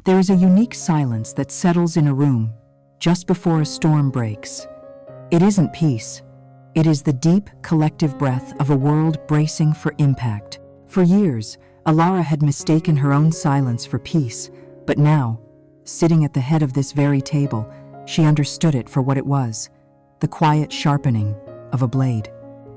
There is a unique silence that settles in a room just before a storm breaks. It isn't peace. It is the deep, collective breath of a world bracing for impact. For years, Alara had mistaken her own silence for peace, but now, sitting at the head of this very table, she understood it for what it was, the quiet sharpening of a blade.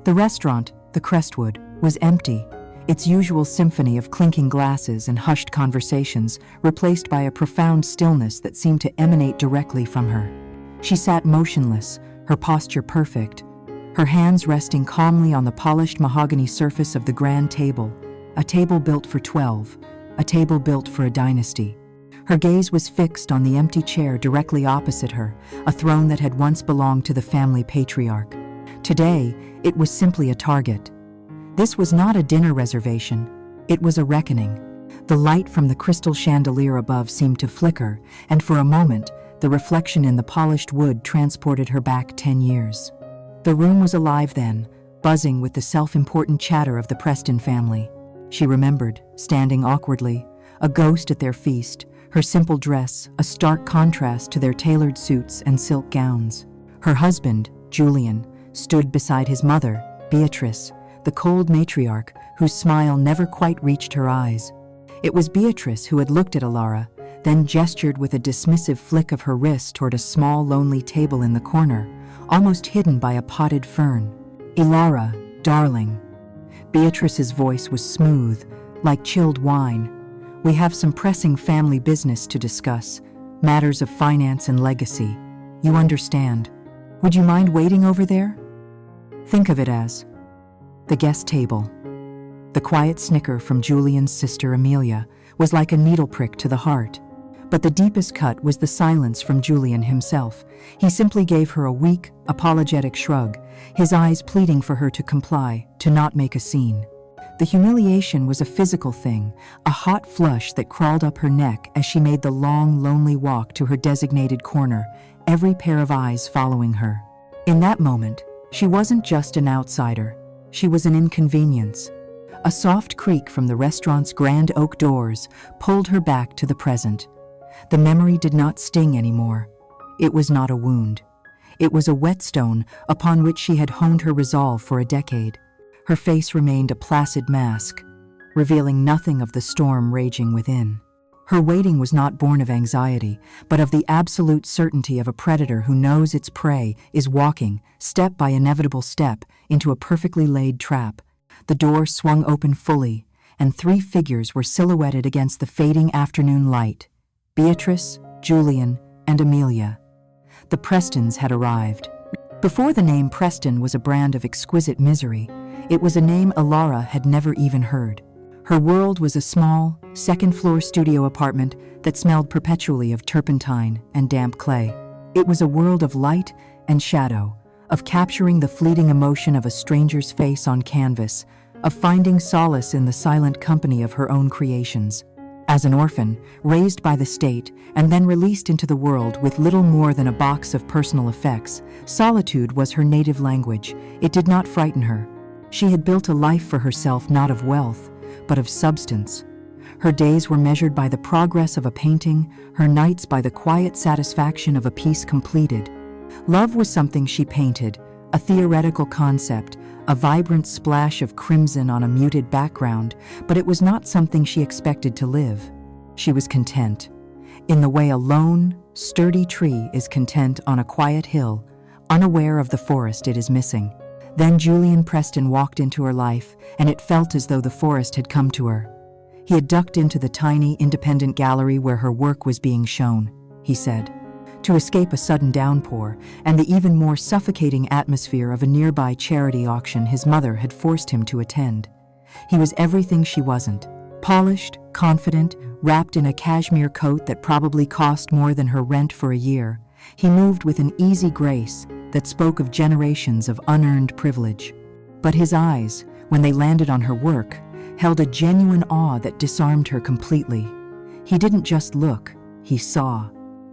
The restaurant, the Crestwood, was empty, its usual symphony of clinking glasses and hushed conversations replaced by a profound stillness that seemed to emanate directly from her. She sat motionless, her posture perfect, her hands resting calmly on the polished mahogany surface of the grand table, a table built for 12, a table built for a dynasty. Her gaze was fixed on the empty chair directly opposite her, a throne that had once belonged to the family patriarch. Today, it was simply a target. This was not a dinner reservation, it was a reckoning. The light from the crystal chandelier above seemed to flicker, and for a moment, the reflection in the polished wood transported her back 10 years. The room was alive then, buzzing with the self-important chatter of the Preston family. She remembered, standing awkwardly, a ghost at their feast, her simple dress a stark contrast to their tailored suits and silk gowns. Her husband, Julian, stood beside his mother, Beatrice, the cold matriarch whose smile never quite reached her eyes. It was Beatrice who had looked at Alara, then gestured with a dismissive flick of her wrist toward a small, lonely table in the corner, almost hidden by a potted fern. "Alara, darling." Beatrice's voice was smooth, like chilled wine. "We have some pressing family business to discuss, matters of finance and legacy. You understand. Would you mind waiting over there?" Think of it as the guest table. The quiet snicker from Julian's sister Amelia was like a needle prick to the heart. But the deepest cut was the silence from Julian himself. He simply gave her a weak, apologetic shrug, his eyes pleading for her to comply, to not make a scene. The humiliation was a physical thing, a hot flush that crawled up her neck as she made the long, lonely walk to her designated corner, every pair of eyes following her. In that moment, she wasn't just an outsider, she was an inconvenience. A soft creak from the restaurant's grand oak doors pulled her back to the present. The memory did not sting anymore. It was not a wound. It was a whetstone upon which she had honed her resolve for a decade. Her face remained a placid mask, revealing nothing of the storm raging within. Her waiting was not born of anxiety, but of the absolute certainty of a predator who knows its prey is walking, step by inevitable step, into a perfectly laid trap. The door swung open fully, and 3 figures were silhouetted against the fading afternoon light: Beatrice, Julian, and Amelia. The Prestons had arrived. Before the name Preston was a brand of exquisite misery, it was a name Alara had never even heard. Her world was a small, second-floor studio apartment that smelled perpetually of turpentine and damp clay. It was a world of light and shadow, of capturing the fleeting emotion of a stranger's face on canvas, of finding solace in the silent company of her own creations. As an orphan, raised by the state, and then released into the world with little more than a box of personal effects, solitude was her native language. It did not frighten her. She had built a life for herself not of wealth, but of substance. Her days were measured by the progress of a painting, her nights by the quiet satisfaction of a piece completed. Love was something she painted, a theoretical concept, a vibrant splash of crimson on a muted background, but it was not something she expected to live. She was content, in the way a lone, sturdy tree is content on a quiet hill, unaware of the forest it is missing. Then Julian Preston walked into her life, and it felt as though the forest had come to her. He had ducked into the tiny, independent gallery where her work was being shown, he said, to escape a sudden downpour and the even more suffocating atmosphere of a nearby charity auction his mother had forced him to attend. He was everything she wasn't. Polished, confident, wrapped in a cashmere coat that probably cost more than her rent for a year, he moved with an easy grace that spoke of generations of unearned privilege. But his eyes, when they landed on her work, held a genuine awe that disarmed her completely. He didn't just look, he saw.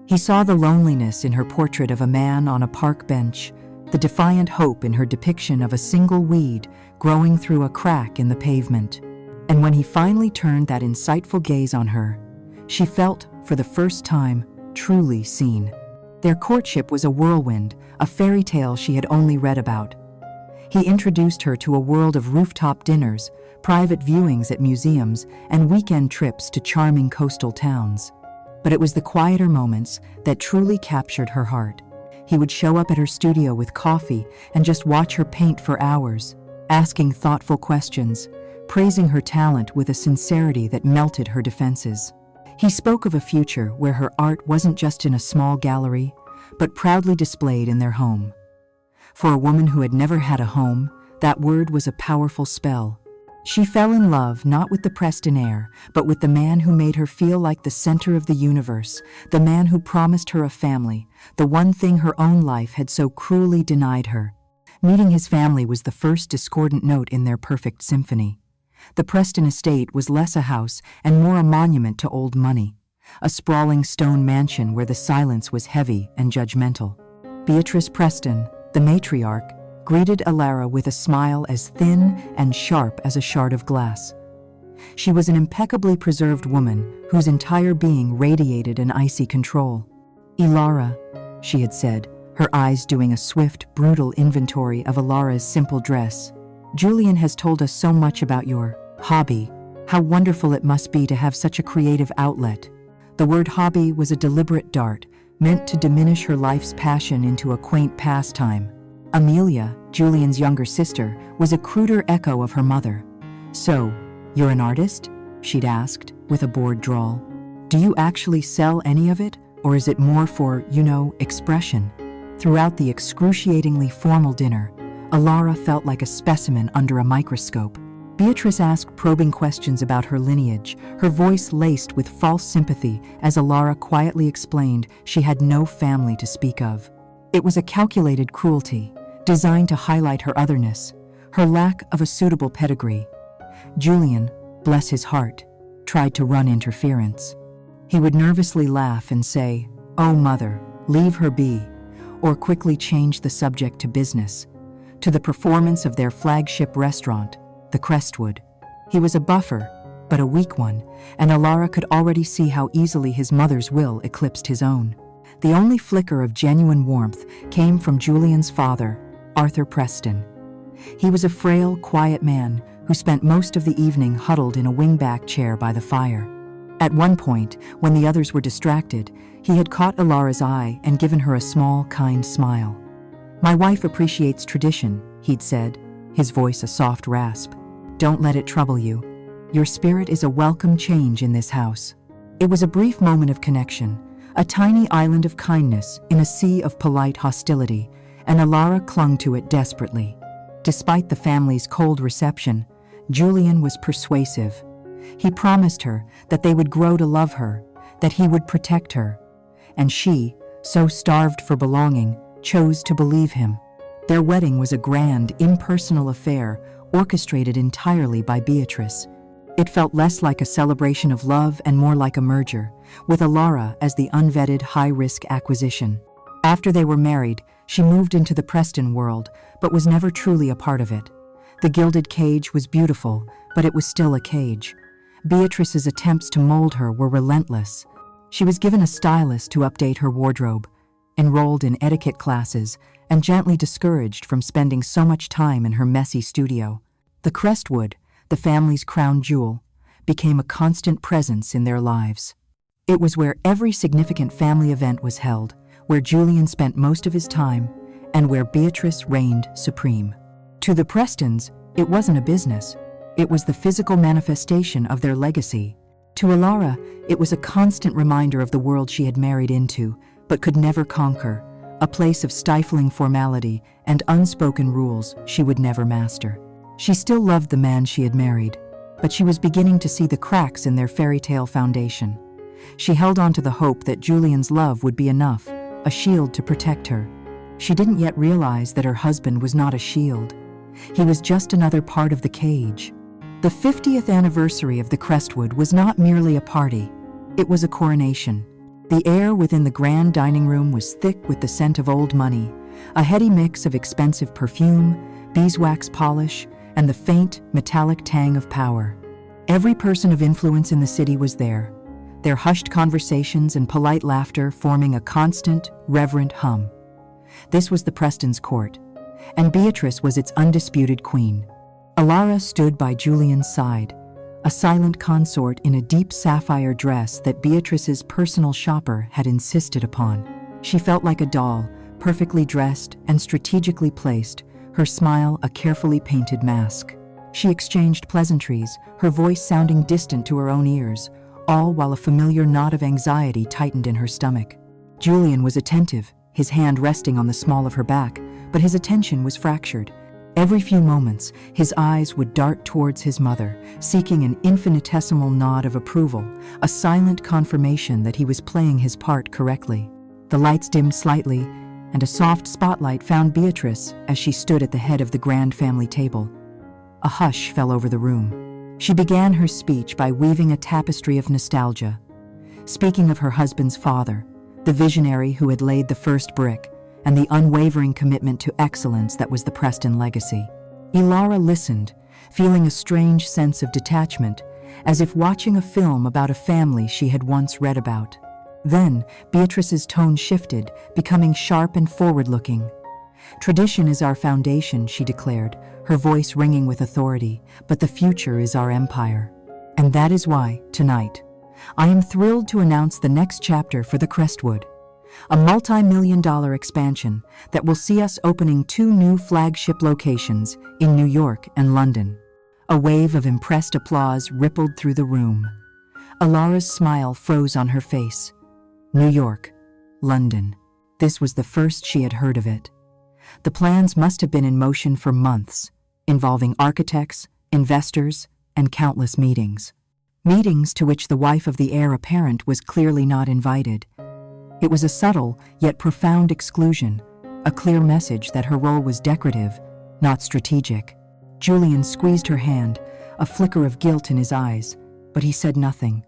He saw the loneliness in her portrait of a man on a park bench, the defiant hope in her depiction of a single weed growing through a crack in the pavement. And when he finally turned that insightful gaze on her, she felt, for the first time, truly seen. Their courtship was a whirlwind, a fairy tale she had only read about. He introduced her to a world of rooftop dinners, private viewings at museums, and weekend trips to charming coastal towns. But it was the quieter moments that truly captured her heart. He would show up at her studio with coffee and just watch her paint for hours, asking thoughtful questions, praising her talent with a sincerity that melted her defenses. He spoke of a future where her art wasn't just in a small gallery, but proudly displayed in their home. For a woman who had never had a home, that word was a powerful spell. She fell in love not with the Preston heir, but with the man who made her feel like the center of the universe, the man who promised her a family, the one thing her own life had so cruelly denied her. Meeting his family was the first discordant note in their perfect symphony. The Preston estate was less a house and more a monument to old money, a sprawling stone mansion where the silence was heavy and judgmental. Beatrice Preston, the matriarch, greeted Alara with a smile as thin and sharp as a shard of glass. She was an impeccably preserved woman whose entire being radiated an icy control. "Ilara," she had said, her eyes doing a swift, brutal inventory of Alara's simple dress. "Julian has told us so much about your hobby. How wonderful it must be to have such a creative outlet." The word hobby was a deliberate dart, meant to diminish her life's passion into a quaint pastime. Amelia, Julian's younger sister, was a cruder echo of her mother. "So, you're an artist?" she'd asked, with a bored drawl. "Do you actually sell any of it, or is it more for, expression?" Throughout the excruciatingly formal dinner, Alara felt like a specimen under a microscope. Beatrice asked probing questions about her lineage, her voice laced with false sympathy as Alara quietly explained she had no family to speak of. It was a calculated cruelty, designed to highlight her otherness, her lack of a suitable pedigree. Julian, bless his heart, tried to run interference. He would nervously laugh and say, "Oh, mother, leave her be," or quickly change the subject to business, to the performance of their flagship restaurant, the Crestwood. He was a buffer, but a weak one, and Alara could already see how easily his mother's will eclipsed his own. The only flicker of genuine warmth came from Julian's father, Arthur Preston. He was a frail, quiet man who spent most of the evening huddled in a wingback chair by the fire. At one point, when the others were distracted, he had caught Alara's eye and given her a small, kind smile. "My wife appreciates tradition," he'd said, his voice a soft rasp. "Don't let it trouble you. Your spirit is a welcome change in this house." It was a brief moment of connection, a tiny island of kindness in a sea of polite hostility, and Alara clung to it desperately. Despite the family's cold reception, Julian was persuasive. He promised her that they would grow to love her, that he would protect her. And she, so starved for belonging, chose to believe him. Their wedding was a grand, impersonal affair, orchestrated entirely by Beatrice. It felt less like a celebration of love and more like a merger, with Alara as the unvetted high-risk acquisition. After they were married, she moved into the Preston world, but was never truly a part of it. The gilded cage was beautiful, but it was still a cage. Beatrice's attempts to mold her were relentless. She was given a stylist to update her wardrobe, enrolled in etiquette classes, and gently discouraged from spending so much time in her messy studio. The Crestwood, the family's crown jewel, became a constant presence in their lives. It was where every significant family event was held, where Julian spent most of his time, and where Beatrice reigned supreme. To the Prestons, it wasn't a business. It was the physical manifestation of their legacy. To Alara, it was a constant reminder of the world she had married into, but could never conquer, a place of stifling formality and unspoken rules she would never master. She still loved the man she had married, but she was beginning to see the cracks in their fairy tale foundation. She held on to the hope that Julian's love would be enough, a shield to protect her. She didn't yet realize that her husband was not a shield. He was just another part of the cage. The 50th anniversary of the Crestwood was not merely a party. It was a coronation. The air within the grand dining room was thick with the scent of old money, a heady mix of expensive perfume, beeswax polish, and the faint, metallic tang of power. Every person of influence in the city was there. their hushed conversations and polite laughter forming a constant, reverent hum. This was the Prestons' court, and Beatrice was its undisputed queen. Alara stood by Julian's side, a silent consort in a deep sapphire dress that Beatrice's personal shopper had insisted upon. She felt like a doll, perfectly dressed and strategically placed, her smile a carefully painted mask. She exchanged pleasantries, her voice sounding distant to her own ears, all while a familiar knot of anxiety tightened in her stomach. Julian was attentive, his hand resting on the small of her back, but his attention was fractured. Every few moments, his eyes would dart towards his mother, seeking an infinitesimal nod of approval, a silent confirmation that he was playing his part correctly. The lights dimmed slightly, and a soft spotlight found Beatrice as she stood at the head of the grand family table. A hush fell over the room. She began her speech by weaving a tapestry of nostalgia, speaking of her husband's father, the visionary who had laid the first brick, and the unwavering commitment to excellence that was the Preston legacy. Alara listened, feeling a strange sense of detachment, as if watching a film about a family she had once read about. Then, Beatrice's tone shifted, becoming sharp and forward-looking. "Tradition is our foundation," she declared, her voice ringing with authority, "but the future is our empire. And that is why, tonight, I am thrilled to announce the next chapter for the Crestwood, a multi-million-dollar expansion that will see us opening 2 new flagship locations in New York and London." A wave of impressed applause rippled through the room. Alara's smile froze on her face. New York, London. This was the first she had heard of it. The plans must have been in motion for months, involving architects, investors, and countless meetings. Meetings to which the wife of the heir apparent was clearly not invited. It was a subtle yet profound exclusion, a clear message that her role was decorative, not strategic. Julian squeezed her hand, a flicker of guilt in his eyes, but he said nothing.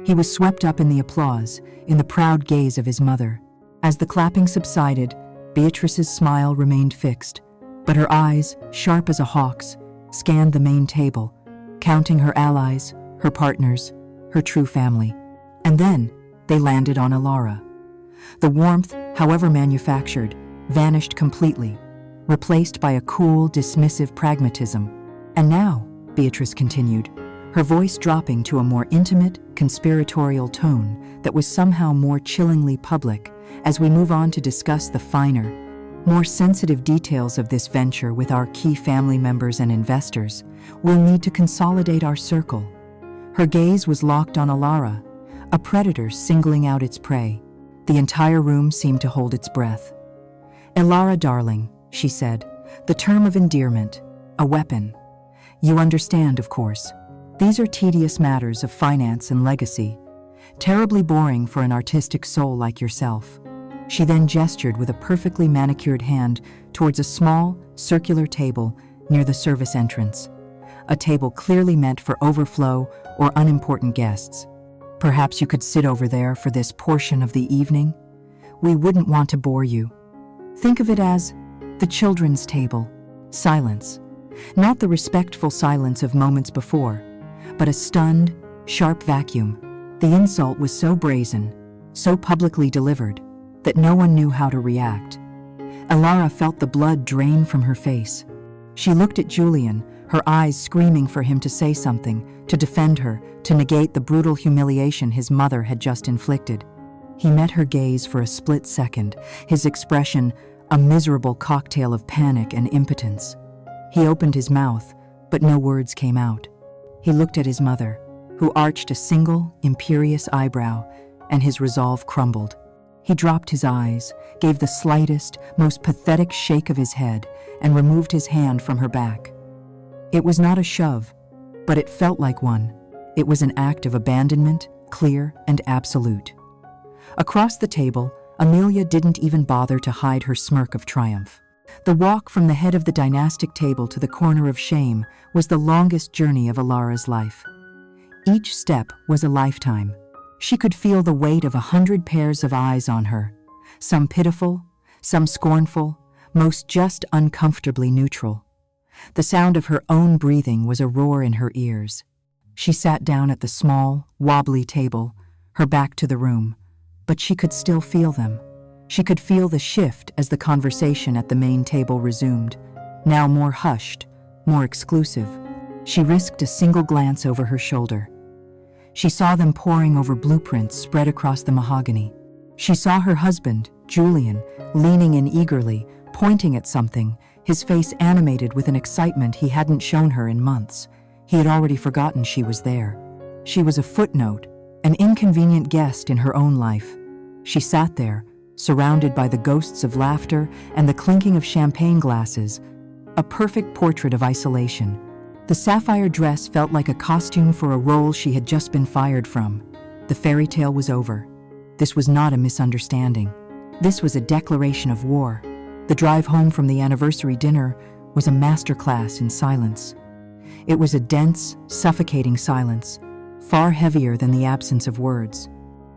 He was swept up in the applause, in the proud gaze of his mother. As the clapping subsided, Beatrice's smile remained fixed, but her eyes, sharp as a hawk's, scanned the main table, counting her allies, her partners, her true family. And then they landed on Alara. The warmth, however manufactured, vanished completely, replaced by a cool, dismissive pragmatism. "And now," Beatrice continued, her voice dropping to a more intimate, conspiratorial tone that was somehow more chillingly public, "as we move on to discuss the finer, more sensitive details of this venture with our key family members and investors, we'll need to consolidate our circle." Her gaze was locked on Alara, a predator singling out its prey. The entire room seemed to hold its breath. "Alara, darling," she said, the term of endearment, a weapon. "You understand, of course. These are tedious matters of finance and legacy, terribly boring for an artistic soul like yourself." She then gestured with a perfectly manicured hand towards a small, circular table near the service entrance, a table clearly meant for overflow or unimportant guests. "Perhaps you could sit over there for this portion of the evening? We wouldn't want to bore you. Think of it as the children's table." Silence. Not the respectful silence of moments before, but a stunned, sharp vacuum. The insult was so brazen, so publicly delivered, that no one knew how to react. Alara felt the blood drain from her face. She looked at Julian, her eyes screaming for him to say something, to defend her, to negate the brutal humiliation his mother had just inflicted. He met her gaze for a split second, his expression a miserable cocktail of panic and impotence. He opened his mouth, but no words came out. He looked at his mother, who arched a single, imperious eyebrow, and his resolve crumbled. He dropped his eyes, gave the slightest, most pathetic shake of his head, and removed his hand from her back. It was not a shove, but it felt like one. It was an act of abandonment, clear and absolute. Across the table, Amelia didn't even bother to hide her smirk of triumph. The walk from the head of the dynastic table to the corner of shame was the longest journey of Alara's life. Each step was a lifetime. She could feel the weight of 100 pairs of eyes on her, some pitiful, some scornful, most just uncomfortably neutral. The sound of her own breathing was a roar in her ears. She sat down at the small, wobbly table, her back to the room, but she could still feel them. She could feel the shift as the conversation at the main table resumed, now more hushed, more exclusive. She risked a single glance over her shoulder. She saw them poring over blueprints spread across the mahogany. She saw her husband, Julian, leaning in eagerly, pointing at something, his face animated with an excitement he hadn't shown her in months. He had already forgotten she was there. She was a footnote, an inconvenient guest in her own life. She sat there, surrounded by the ghosts of laughter and the clinking of champagne glasses, a perfect portrait of isolation. The sapphire dress felt like a costume for a role she had just been fired from. The fairy tale was over. This was not a misunderstanding. This was a declaration of war. The drive home from the anniversary dinner was a masterclass in silence. It was a dense, suffocating silence, far heavier than the absence of words.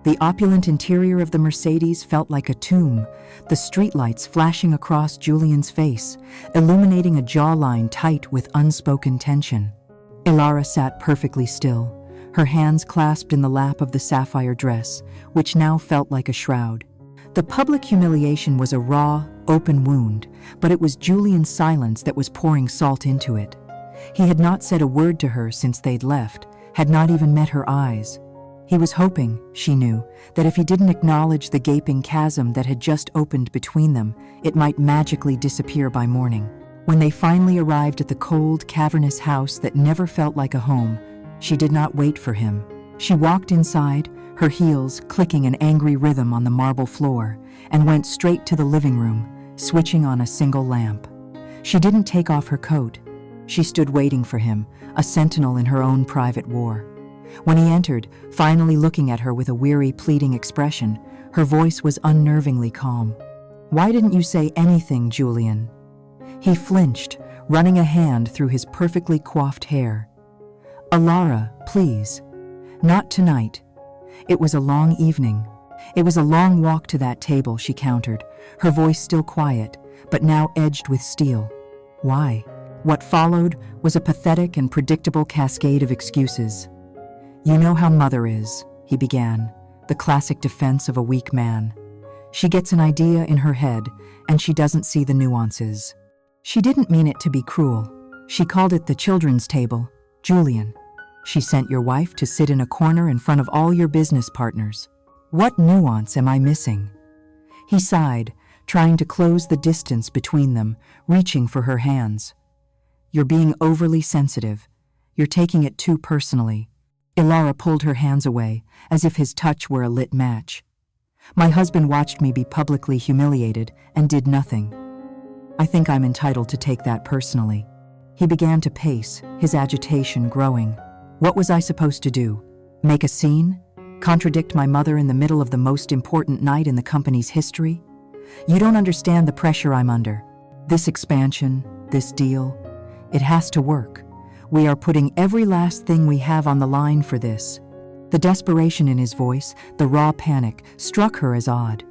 The opulent interior of the Mercedes felt like a tomb, the streetlights flashing across Julian's face, illuminating a jawline tight with unspoken tension. Ilara sat perfectly still, her hands clasped in the lap of the sapphire dress, which now felt like a shroud. The public humiliation was a raw, open wound, but it was Julian's silence that was pouring salt into it. He had not said a word to her since they'd left, had not even met her eyes. He was hoping, she knew, that if he didn't acknowledge the gaping chasm that had just opened between them, it might magically disappear by morning. When they finally arrived at the cold, cavernous house that never felt like a home, she did not wait for him. She walked inside, her heels clicking an angry rhythm on the marble floor, and went straight to the living room, switching on a single lamp. She didn't take off her coat. She stood waiting for him, a sentinel in her own private war. When he entered, finally looking at her with a weary, pleading expression, her voice was unnervingly calm. "Why didn't you say anything, Julian?" He flinched, running a hand through his perfectly coiffed hair. "Ilara, please. Not tonight." It was a long evening. It was a long walk to that table, she countered, her voice still quiet, but now edged with steel. Why? What followed was a pathetic and predictable cascade of excuses. "You know how Mother is," he began, the classic defense of a weak man. "She gets an idea in her head, and she doesn't see the nuances." She didn't mean it to be cruel. She called it the children's table. "Julian, she sent your wife to sit in a corner in front of all your business partners. What nuance am I missing?" He sighed, trying to close the distance between them, reaching for her hands. "You're being overly sensitive. You're taking it too personally." Ilara pulled her hands away, as if his touch were a lit match. "My husband watched me be publicly humiliated and did nothing. I think I'm entitled to take that personally." He began to pace, his agitation growing. What was I supposed to do? Make a scene? Contradict my mother in the middle of the most important night in the company's history? You don't understand the pressure I'm under. This expansion, this deal, it has to work. We are putting every last thing we have on the line for this. The desperation in his voice, the raw panic, struck her as odd.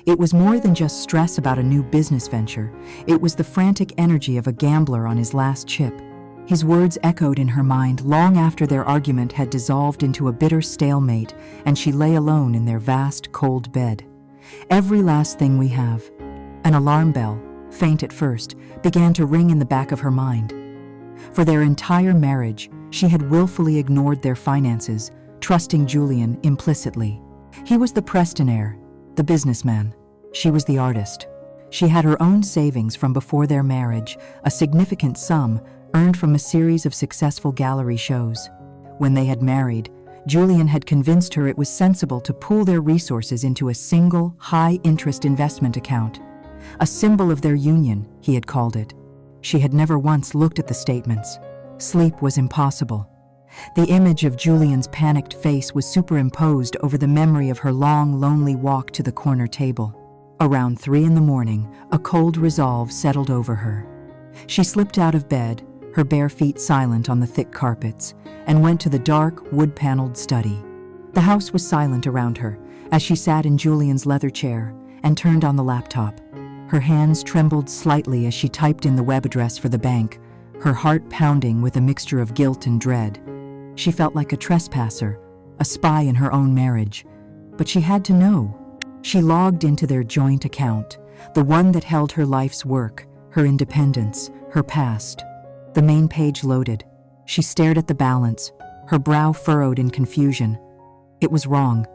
It was more than just stress about a new business venture. It was the frantic energy of a gambler on his last chip. His words echoed in her mind long after their argument had dissolved into a bitter stalemate and she lay alone in their vast, cold bed. Every last thing we have. An alarm bell, faint at first, began to ring in the back of her mind. For their entire marriage, she had willfully ignored their finances, trusting Julian implicitly. He was the Prestonaire, the businessman. She was the artist. She had her own savings from before their marriage, a significant sum earned from a series of successful gallery shows. When they had married, Julian had convinced her it was sensible to pool their resources into a single, high-interest investment account. A symbol of their union, he had called it. She had never once looked at the statements. Sleep was impossible. The image of Julian's panicked face was superimposed over the memory of her long, lonely walk to the corner table. Around 3 a.m, a cold resolve settled over her. She slipped out of bed, her bare feet silent on the thick carpets, and went to the dark, wood-paneled study. The house was silent around her as she sat in Julian's leather chair and turned on the laptop. Her hands trembled slightly as she typed in the web address for the bank, her heart pounding with a mixture of guilt and dread. She felt like a trespasser, a spy in her own marriage. But she had to know. She logged into their joint account, the one that held her life's work, her independence, her past. The main page loaded. She stared at the balance, her brow furrowed in confusion. It was wrong.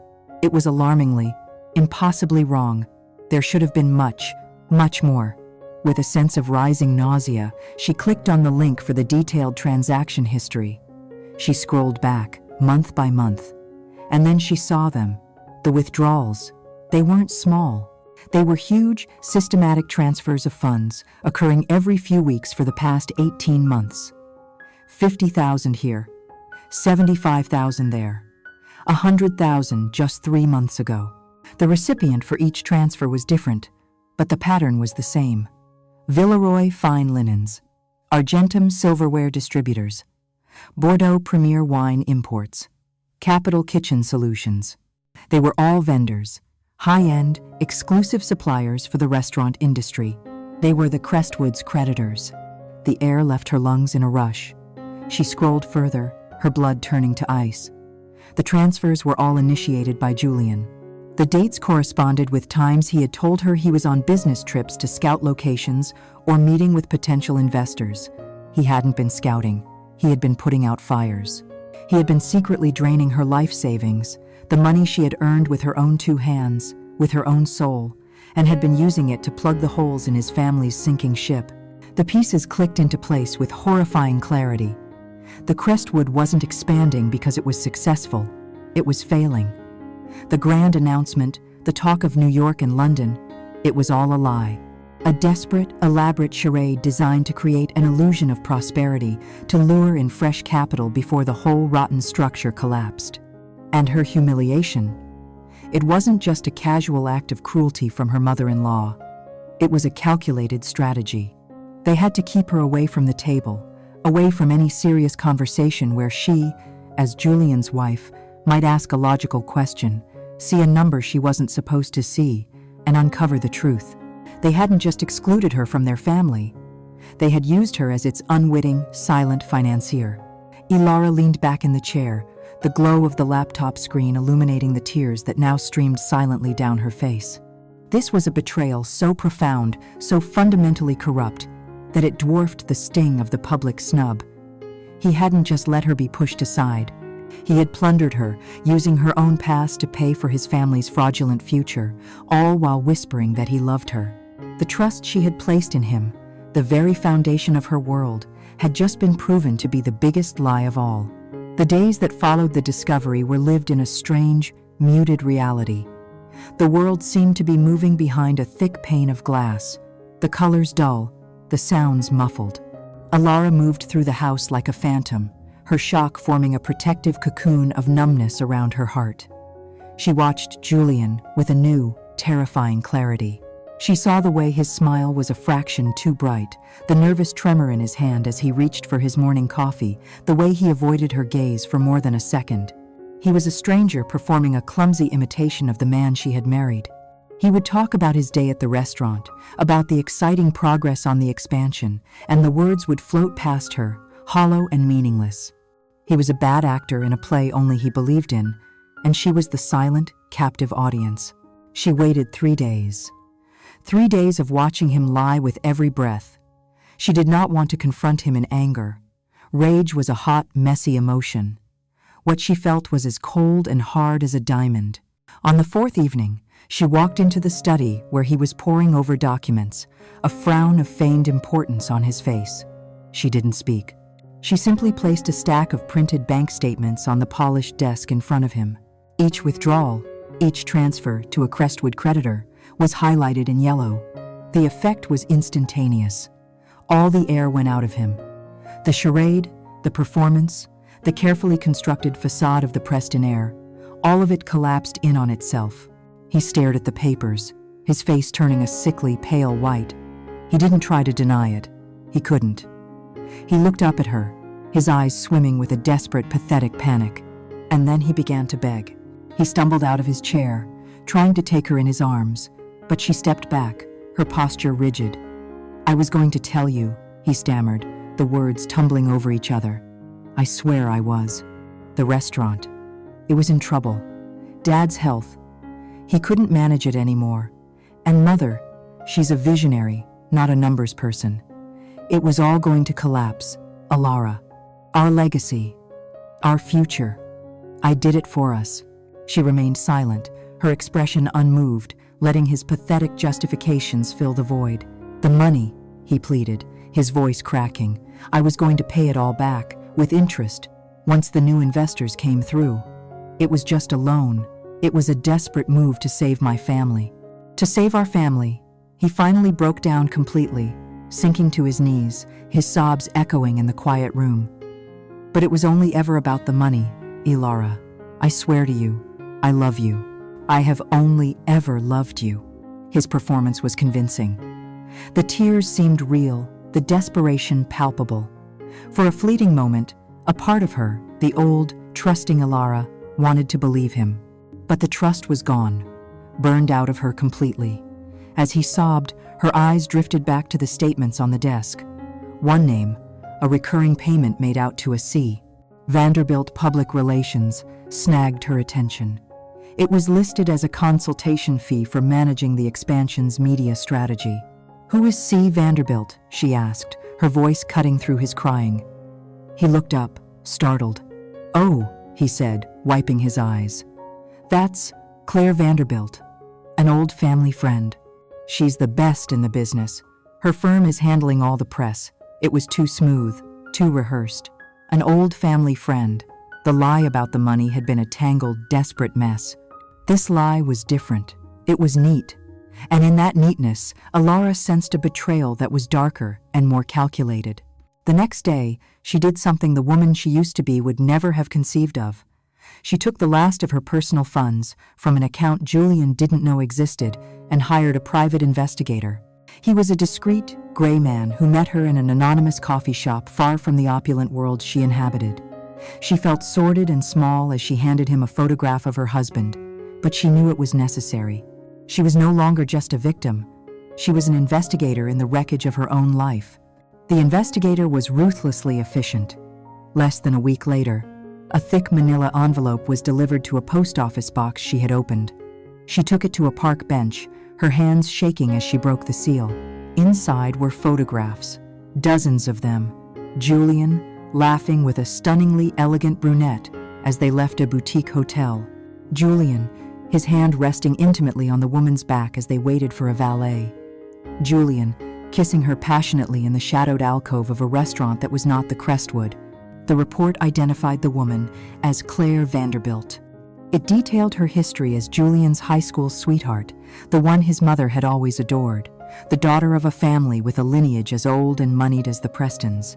It was alarmingly, impossibly wrong. There should have been much, much more. With a sense of rising nausea, she clicked on the link for the detailed transaction history. She scrolled back, month by month. And then she saw them. The withdrawals. They weren't small. They were huge, systematic transfers of funds, occurring every few weeks for the past 18 months. 50,000 here, 75,000 there, 100,000 just 3 months ago. The recipient for each transfer was different, but the pattern was the same. Villeroy Fine Linens, Argentum Silverware Distributors, Bordeaux Premier Wine Imports, Capital Kitchen Solutions. They were all vendors, high-end, exclusive suppliers for the restaurant industry. They were the Crestwood's creditors. The air left her lungs in a rush. She scrolled further, her blood turning to ice. The transfers were all initiated by Julian. The dates corresponded with times he had told her he was on business trips to scout locations or meeting with potential investors. He hadn't been scouting. He had been putting out fires. He had been secretly draining her life savings, the money she had earned with her own 2 hands, with her own soul, and had been using it to plug the holes in his family's sinking ship. The pieces clicked into place with horrifying clarity. The Crestwood wasn't expanding because it was successful. It was failing. The grand announcement, the talk of New York and London, it was all a lie. A desperate, elaborate charade designed to create an illusion of prosperity, to lure in fresh capital before the whole rotten structure collapsed. And her humiliation. It wasn't just a casual act of cruelty from her mother-in-law. It was a calculated strategy. They had to keep her away from the table, away from any serious conversation where she, as Julian's wife, might ask a logical question, see a number she wasn't supposed to see, and uncover the truth. They hadn't just excluded her from their family. They had used her as its unwitting, silent financier. Ilara leaned back in the chair, the glow of the laptop screen illuminating the tears that now streamed silently down her face. This was a betrayal so profound, so fundamentally corrupt, that it dwarfed the sting of the public snub. He hadn't just let her be pushed aside. He had plundered her, using her own past to pay for his family's fraudulent future, all while whispering that he loved her. The trust she had placed in him, the very foundation of her world, had just been proven to be the biggest lie of all. The days that followed the discovery were lived in a strange, muted reality. The world seemed to be moving behind a thick pane of glass, the colors dull, the sounds muffled. Ilara moved through the house like a phantom, her shock forming a protective cocoon of numbness around her heart. She watched Julian with a new, terrifying clarity. She saw the way his smile was a fraction too bright, the nervous tremor in his hand as he reached for his morning coffee, the way he avoided her gaze for more than a second. He was a stranger performing a clumsy imitation of the man she had married. He would talk about his day at the restaurant, about the exciting progress on the expansion, and the words would float past her, hollow and meaningless. He was a bad actor in a play only he believed in, and she was the silent, captive audience. She waited 3 days. 3 days of watching him lie with every breath. She did not want to confront him in anger. Rage was a hot, messy emotion. What she felt was as cold and hard as a diamond. On the 4th evening, she walked into the study where he was poring over documents, a frown of feigned importance on his face. She didn't speak. She simply placed a stack of printed bank statements on the polished desk in front of him. Each withdrawal, each transfer to a Crestwood creditor, was highlighted in yellow. The effect was instantaneous. All the air went out of him. The charade, the performance, the carefully constructed facade of the Preston air, all of it collapsed in on itself. He stared at the papers, his face turning a sickly, pale white. He didn't try to deny it. He couldn't. He looked up at her, his eyes swimming with a desperate, pathetic panic. And then he began to beg. He stumbled out of his chair, trying to take her in his arms, but she stepped back, her posture rigid. "I was going to tell you," he stammered, the words tumbling over each other. "I swear I was. The restaurant. It was in trouble. Dad's health. He couldn't manage it anymore. And Mother, she's a visionary, not a numbers person. It was all going to collapse. Alara. Our legacy. Our future. I did it for us. She remained silent, her expression unmoved, letting his pathetic justifications fill the void. The money, he pleaded, his voice cracking. I was going to pay it all back, with interest, once the new investors came through. It was just a loan. It was a desperate move to save my family. To save our family. He finally broke down completely, sinking to his knees, his sobs echoing in the quiet room. But it was only ever about the money, Ilara. I swear to you, I love you. I have only ever loved you. His performance was convincing. The tears seemed real, the desperation palpable. For a fleeting moment, a part of her, the old, trusting Ilara, wanted to believe him. But the trust was gone, burned out of her completely. As he sobbed, her eyes drifted back to the statements on the desk. One name, a recurring payment made out to a C. Vanderbilt Public Relations, snagged her attention. It was listed as a consultation fee for managing the expansion's media strategy. Who is C. Vanderbilt? She asked, her voice cutting through his crying. He looked up, startled. Oh, he said, wiping his eyes. That's Claire Vanderbilt, an old family friend. She's the best in the business. Her firm is handling all the press. It was too smooth, too rehearsed. An old family friend. The lie about the money had been a tangled, desperate mess. This lie was different. It was neat. And in that neatness, Ilara sensed a betrayal that was darker and more calculated. The next day, she did something the woman she used to be would never have conceived of. She took the last of her personal funds from an account Julian didn't know existed and hired a private investigator. He was a discreet, gray man who met her in an anonymous coffee shop far from the opulent world she inhabited. She felt sordid and small as she handed him a photograph of her husband, but she knew it was necessary. She was no longer just a victim. She was an investigator in the wreckage of her own life. The investigator was ruthlessly efficient. Less than a week later, a thick manila envelope was delivered to a post office box she had opened. She took it to a park bench, her hands shaking as she broke the seal. Inside were photographs, dozens of them. Julian, laughing with a stunningly elegant brunette as they left a boutique hotel. Julian, his hand resting intimately on the woman's back as they waited for a valet. Julian, kissing her passionately in the shadowed alcove of a restaurant that was not the Crestwood. The report identified the woman as Claire Vanderbilt. It detailed her history as Julian's high school sweetheart, the one his mother had always adored, the daughter of a family with a lineage as old and moneyed as the Prestons.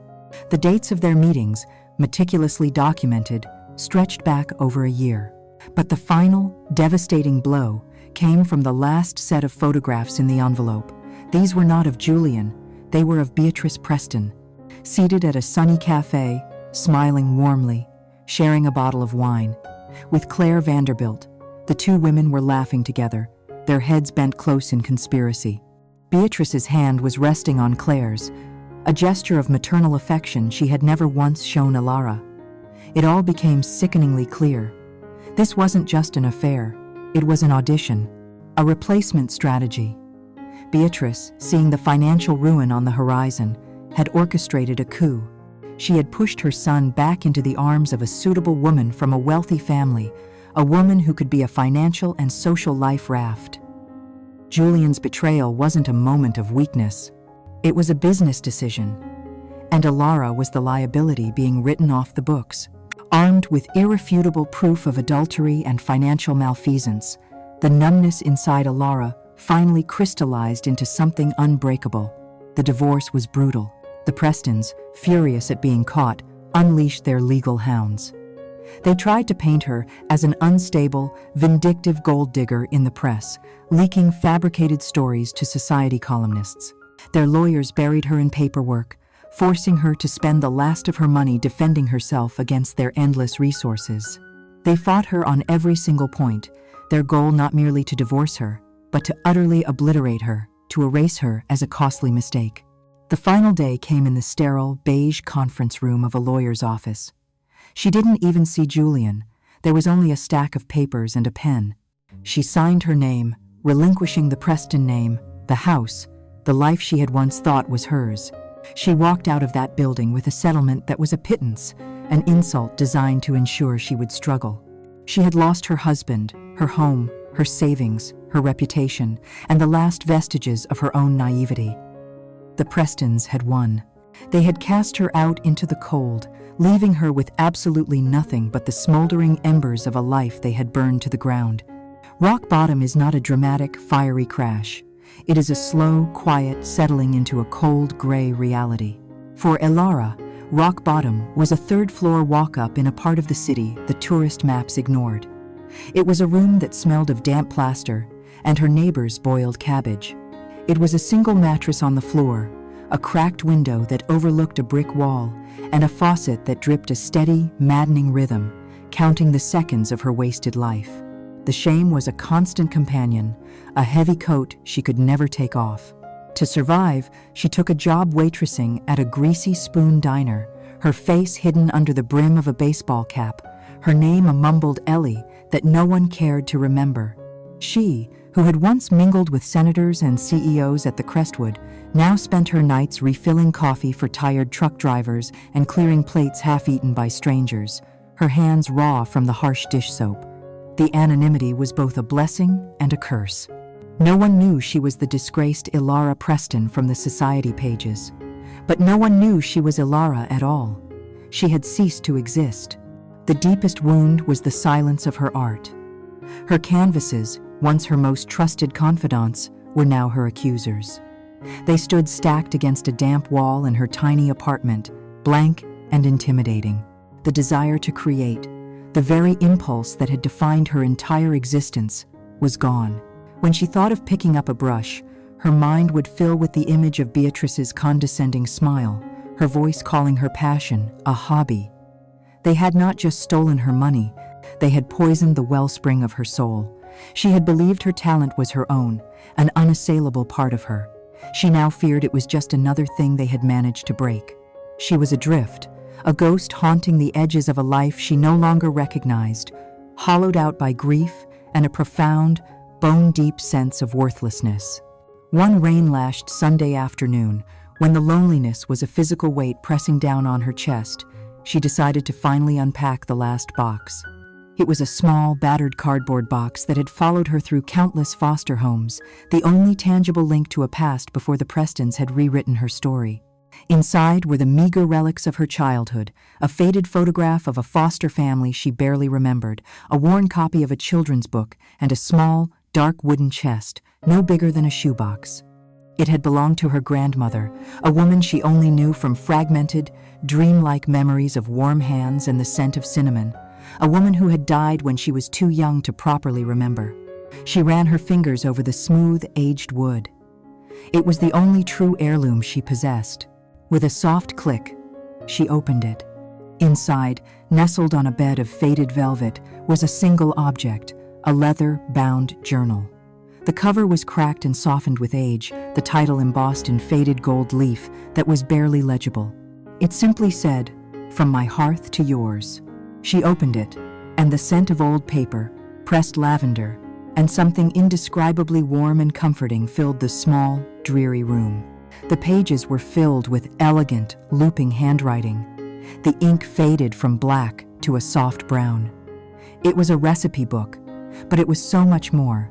The dates of their meetings, meticulously documented, stretched back over a year. But the final, devastating blow came from the last set of photographs in the envelope. These were not of Julian, they were of Beatrice Preston, seated at a sunny cafe, smiling warmly, sharing a bottle of wine. With Claire Vanderbilt, the two women were laughing together, their heads bent close in conspiracy. Beatrice's hand was resting on Claire's, a gesture of maternal affection she had never once shown Ilara. It all became sickeningly clear. This wasn't just an affair, it was an audition, a replacement strategy. Beatrice, seeing the financial ruin on the horizon, had orchestrated a coup. She had pushed her son back into the arms of a suitable woman from a wealthy family, a woman who could be a financial and social life raft. Julian's betrayal wasn't a moment of weakness. It was a business decision. And Ilara was the liability being written off the books. Armed with irrefutable proof of adultery and financial malfeasance, the numbness inside Ilara finally crystallized into something unbreakable. The divorce was brutal. The Prestons, furious at being caught, unleashed their legal hounds. They tried to paint her as an unstable, vindictive gold digger in the press, leaking fabricated stories to society columnists. Their lawyers buried her in paperwork, forcing her to spend the last of her money defending herself against their endless resources. They fought her on every single point, their goal not merely to divorce her, but to utterly obliterate her, to erase her as a costly mistake. The final day came in the sterile, beige conference room of a lawyer's office. She didn't even see Julian. There was only a stack of papers and a pen. She signed her name, relinquishing the Preston name, the house, the life she had once thought was hers. She walked out of that building with a settlement that was a pittance, an insult designed to ensure she would struggle. She had lost her husband, her home, her savings, her reputation, and the last vestiges of her own naivety. The Prestons had won. They had cast her out into the cold, leaving her with absolutely nothing but the smoldering embers of a life they had burned to the ground. Rock bottom is not a dramatic, fiery crash. It is a slow, quiet settling into a cold, gray reality. For Elara, rock bottom was a third-floor walk-up in a part of the city the tourist maps ignored. It was a room that smelled of damp plaster and her neighbor's boiled cabbage. It was a single mattress on the floor, a cracked window that overlooked a brick wall, and a faucet that dripped a steady, maddening rhythm, counting the seconds of her wasted life. The shame was a constant companion, a heavy coat she could never take off. To survive, she took a job waitressing at a greasy spoon diner, her face hidden under the brim of a baseball cap, her name a mumbled Ellie that no one cared to remember. She, who had once mingled with senators and CEOs at the Crestwood, now spent her nights refilling coffee for tired truck drivers and clearing plates half-eaten by strangers, her hands raw from the harsh dish soap. The anonymity was both a blessing and a curse. No one knew she was the disgraced Elara Preston from the society pages. But no one knew she was Elara at all. She had ceased to exist. The deepest wound was the silence of her art. Her canvases, once her most trusted confidants, were now her accusers. They stood stacked against a damp wall in her tiny apartment, blank and intimidating. The desire to create, the very impulse that had defined her entire existence, was gone. When she thought of picking up a brush, her mind would fill with the image of Beatrice's condescending smile, her voice calling her passion a hobby. They had not just stolen her money, they had poisoned the wellspring of her soul. She had believed her talent was her own, an unassailable part of her. She now feared it was just another thing they had managed to break. She was adrift, a ghost haunting the edges of a life she no longer recognized, hollowed out by grief and a profound, bone-deep sense of worthlessness. One rain-lashed Sunday afternoon, when the loneliness was a physical weight pressing down on her chest, she decided to finally unpack the last box. It was a small, battered cardboard box that had followed her through countless foster homes, the only tangible link to a past before the Prestons had rewritten her story. Inside were the meager relics of her childhood, a faded photograph of a foster family she barely remembered, a worn copy of a children's book, and a small, dark wooden chest, no bigger than a shoebox. It had belonged to her grandmother, a woman she only knew from fragmented, dreamlike memories of warm hands and the scent of cinnamon, a woman who had died when she was too young to properly remember. She ran her fingers over the smooth, aged wood. It was the only true heirloom she possessed. With a soft click, she opened it. Inside, nestled on a bed of faded velvet, was a single object, a leather-bound journal. The cover was cracked and softened with age, the title embossed in faded gold leaf that was barely legible. It simply said, "From my hearth to yours." She opened it, and the scent of old paper, pressed lavender, and something indescribably warm and comforting filled the small, dreary room. The pages were filled with elegant, looping handwriting. The ink faded from black to a soft brown. It was a recipe book, but it was so much more.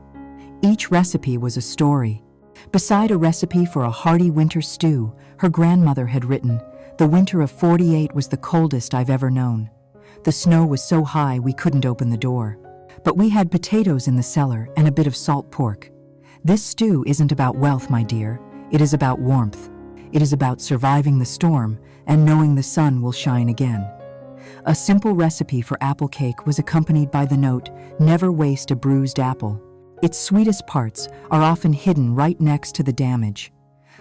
Each recipe was a story. Beside a recipe for a hearty winter stew, her grandmother had written, "The winter of '48 was the coldest I've ever known. The snow was so high we couldn't open the door. But we had potatoes in the cellar and a bit of salt pork. This stew isn't about wealth, my dear. It is about warmth. It is about surviving the storm and knowing the sun will shine again." A simple recipe for apple cake was accompanied by the note, "Never waste a bruised apple." Its sweetest parts are often hidden right next to the damage.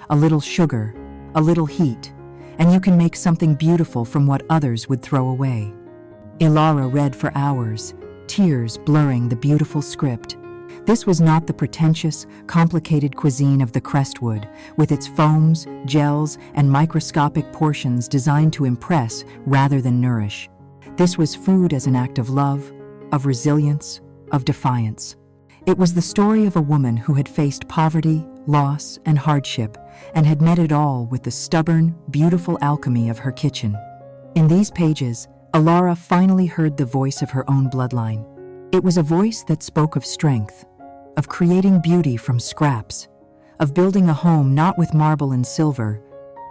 A little sugar, a little heat, and you can make something beautiful from what others would throw away. Elara read for hours, tears blurring the beautiful script. This was not the pretentious, complicated cuisine of the Crestwood, with its foams, gels, and microscopic portions designed to impress rather than nourish. This was food as an act of love, of resilience, of defiance. It was the story of a woman who had faced poverty, loss, and hardship, and had met it all with the stubborn, beautiful alchemy of her kitchen. In these pages, Alara finally heard the voice of her own bloodline. It was a voice that spoke of strength, of creating beauty from scraps, of building a home not with marble and silver,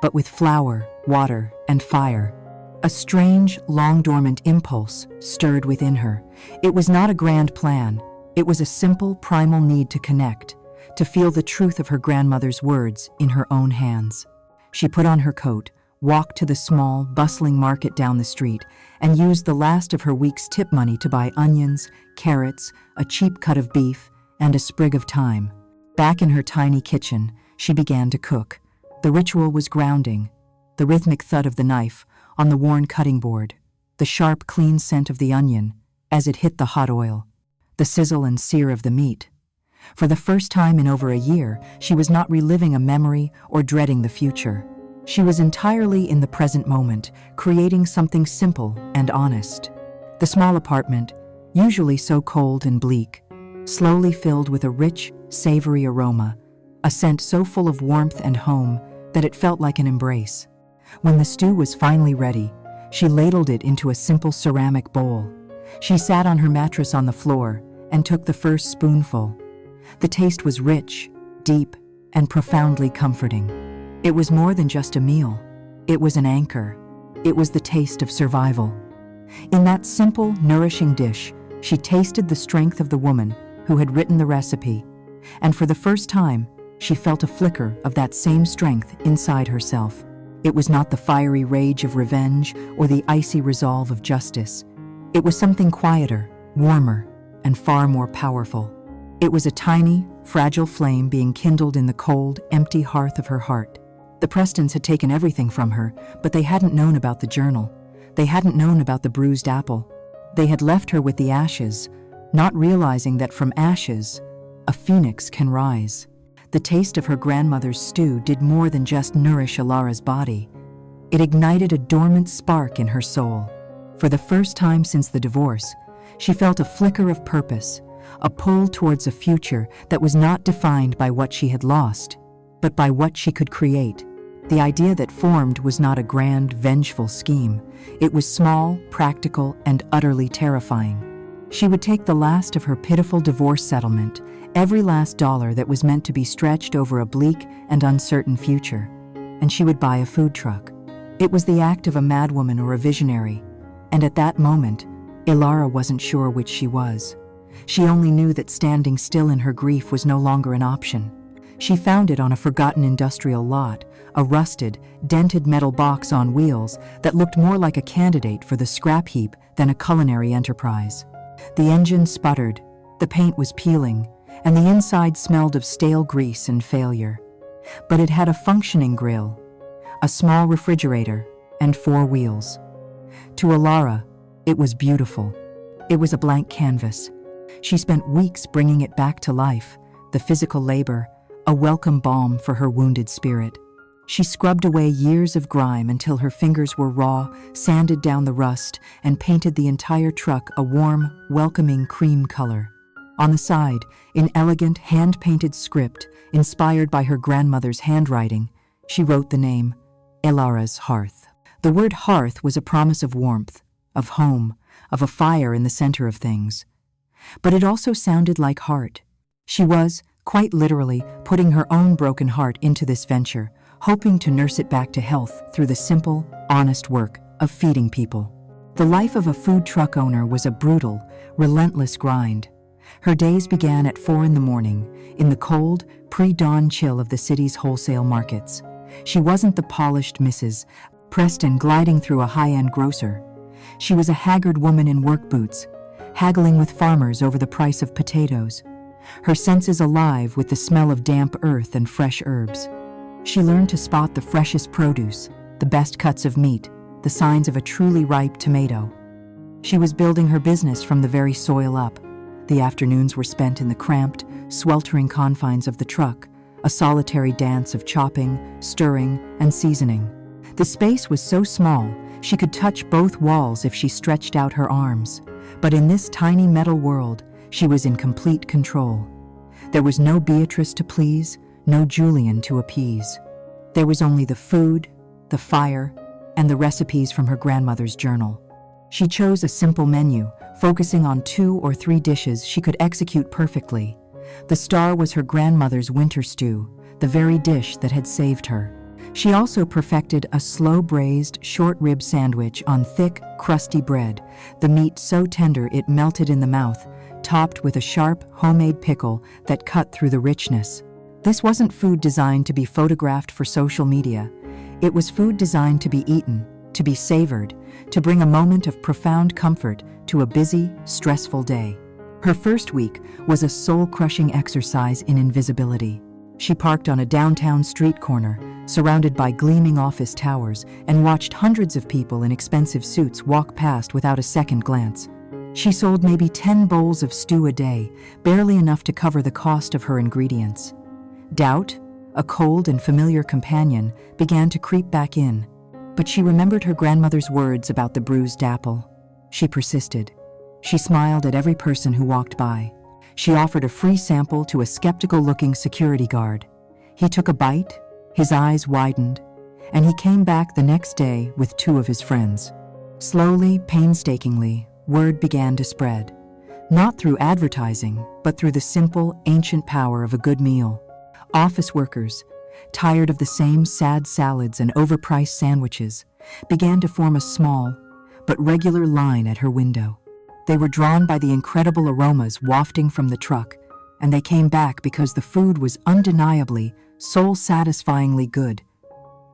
but with flour, water, and fire. A strange, long-dormant impulse stirred within her. It was not a grand plan. It was a simple, primal need to connect, to feel the truth of her grandmother's words in her own hands. She put on her coat, walked to the small, bustling market down the street, and used the last of her week's tip money to buy onions, carrots, a cheap cut of beef, and a sprig of thyme. Back in her tiny kitchen, she began to cook. The ritual was grounding, the rhythmic thud of the knife on the worn cutting board, the sharp, clean scent of the onion as it hit the hot oil, the sizzle and sear of the meat. For the first time in over a year, she was not reliving a memory or dreading the future. She was entirely in the present moment, creating something simple and honest. The small apartment, usually so cold and bleak, slowly filled with a rich, savory aroma, a scent so full of warmth and home that it felt like an embrace. When the stew was finally ready, she ladled it into a simple ceramic bowl. She sat on her mattress on the floor and took the first spoonful. The taste was rich, deep, and profoundly comforting. It was more than just a meal. It was an anchor. It was the taste of survival. In that simple, nourishing dish, she tasted the strength of the woman who had written the recipe, and for the first time, she felt a flicker of that same strength inside herself. It was not the fiery rage of revenge or the icy resolve of justice. It was something quieter, warmer, and far more powerful. It was a tiny, fragile flame being kindled in the cold, empty hearth of her heart. The Prestons had taken everything from her, but they hadn't known about the journal. They hadn't known about the bruised apple. They had left her with the ashes, not realizing that from ashes, a phoenix can rise. The taste of her grandmother's stew did more than just nourish Alara's body. It ignited a dormant spark in her soul. For the first time since the divorce, she felt a flicker of purpose, a pull towards a future that was not defined by what she had lost, but by what she could create. The idea that formed was not a grand, vengeful scheme. It was small, practical, and utterly terrifying. She would take the last of her pitiful divorce settlement, every last dollar that was meant to be stretched over a bleak and uncertain future, and she would buy a food truck. It was the act of a madwoman or a visionary, and at that moment, Alara wasn't sure which she was. She only knew that standing still in her grief was no longer an option. She found it on a forgotten industrial lot, a rusted, dented metal box on wheels that looked more like a candidate for the scrap heap than a culinary enterprise. The engine sputtered, the paint was peeling, and the inside smelled of stale grease and failure. But it had a functioning grill, a small refrigerator, and 4 wheels. To Alara, it was beautiful. It was a blank canvas. She spent weeks bringing it back to life, the physical labor, a welcome balm for her wounded spirit. She scrubbed away years of grime until her fingers were raw, sanded down the rust, and painted the entire truck a warm, welcoming cream color. On the side, in elegant, hand-painted script, inspired by her grandmother's handwriting, she wrote the name, Alara's Hearth. The word hearth was a promise of warmth, of home, of a fire in the center of things. But it also sounded like heart. She was, quite literally, putting her own broken heart into this venture, hoping to nurse it back to health through the simple, honest work of feeding people. The life of a food truck owner was a brutal, relentless grind. Her days began at 4 a.m, in the cold, pre-dawn chill of the city's wholesale markets. She wasn't the polished Mrs. Preston gliding through a high-end grocer. She was a haggard woman in work boots, haggling with farmers over the price of potatoes, her senses alive with the smell of damp earth and fresh herbs. She learned to spot the freshest produce, the best cuts of meat, the signs of a truly ripe tomato. She was building her business from the very soil up. The afternoons were spent in the cramped, sweltering confines of the truck, a solitary dance of chopping, stirring, and seasoning. The space was so small, She could touch both walls if she stretched out her arms. But in this tiny metal world, she was in complete control. There was no Beatrice to please, no Julian to appease. There was only the food, the fire, and the recipes from her grandmother's journal. She chose a simple menu, focusing on 2 or 3 dishes she could execute perfectly. The star was her grandmother's winter stew, the very dish that had saved her. She also perfected a slow-braised, short-rib sandwich on thick, crusty bread, the meat so tender it melted in the mouth, topped with a sharp, homemade pickle that cut through the richness. This wasn't food designed to be photographed for social media. It was food designed to be eaten, to be savored, to bring a moment of profound comfort to a busy, stressful day. Her first week was a soul-crushing exercise in invisibility. She parked on a downtown street corner, surrounded by gleaming office towers, and watched hundreds of people in expensive suits walk past without a second glance. She sold maybe 10 bowls of stew a day, barely enough to cover the cost of her ingredients. Doubt, a cold and familiar companion, began to creep back in. But she remembered her grandmother's words about the bruised apple. She persisted. She smiled at every person who walked by. She offered a free sample to a skeptical-looking security guard. He took a bite, his eyes widened, and he came back the next day with 2 of his friends. Slowly, painstakingly, word began to spread. Not through advertising, but through the simple, ancient power of a good meal. Office workers, tired of the same sad salads and overpriced sandwiches, began to form a small, but regular line at her window. They were drawn by the incredible aromas wafting from the truck, and they came back because the food was undeniably, soul-satisfyingly good.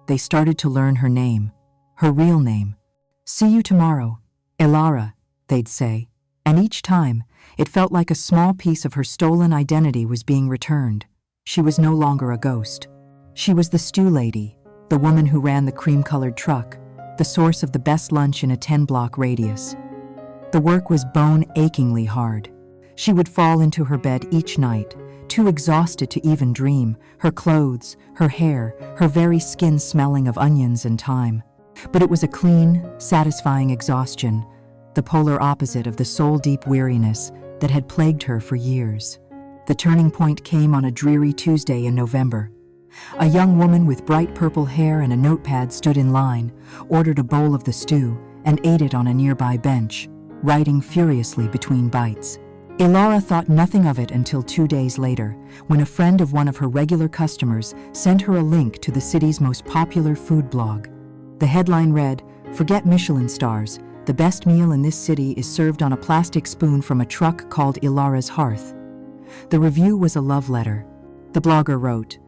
They started to learn her name, her real name. "See you tomorrow, Ilara," they'd say, and each time, it felt like a small piece of her stolen identity was being returned. She was no longer a ghost. She was the stew lady, the woman who ran the cream-colored truck, the source of the best lunch in a 10-block radius. The work was bone-achingly hard. She would fall into her bed each night, too exhausted to even dream, her clothes, her hair, her very skin smelling of onions and thyme. But it was a clean, satisfying exhaustion, the polar opposite of the soul-deep weariness that had plagued her for years. The turning point came on a dreary Tuesday in November. A young woman with bright purple hair and a notepad stood in line, ordered a bowl of the stew, and ate it on a nearby bench, writing furiously between bites. Ilara thought nothing of it until 2 days later, when a friend of one of her regular customers sent her a link to the city's most popular food blog. The headline read, "Forget Michelin stars, the best meal in this city is served on a plastic spoon from a truck called Ilara's Hearth." The review was a love letter. The blogger wrote,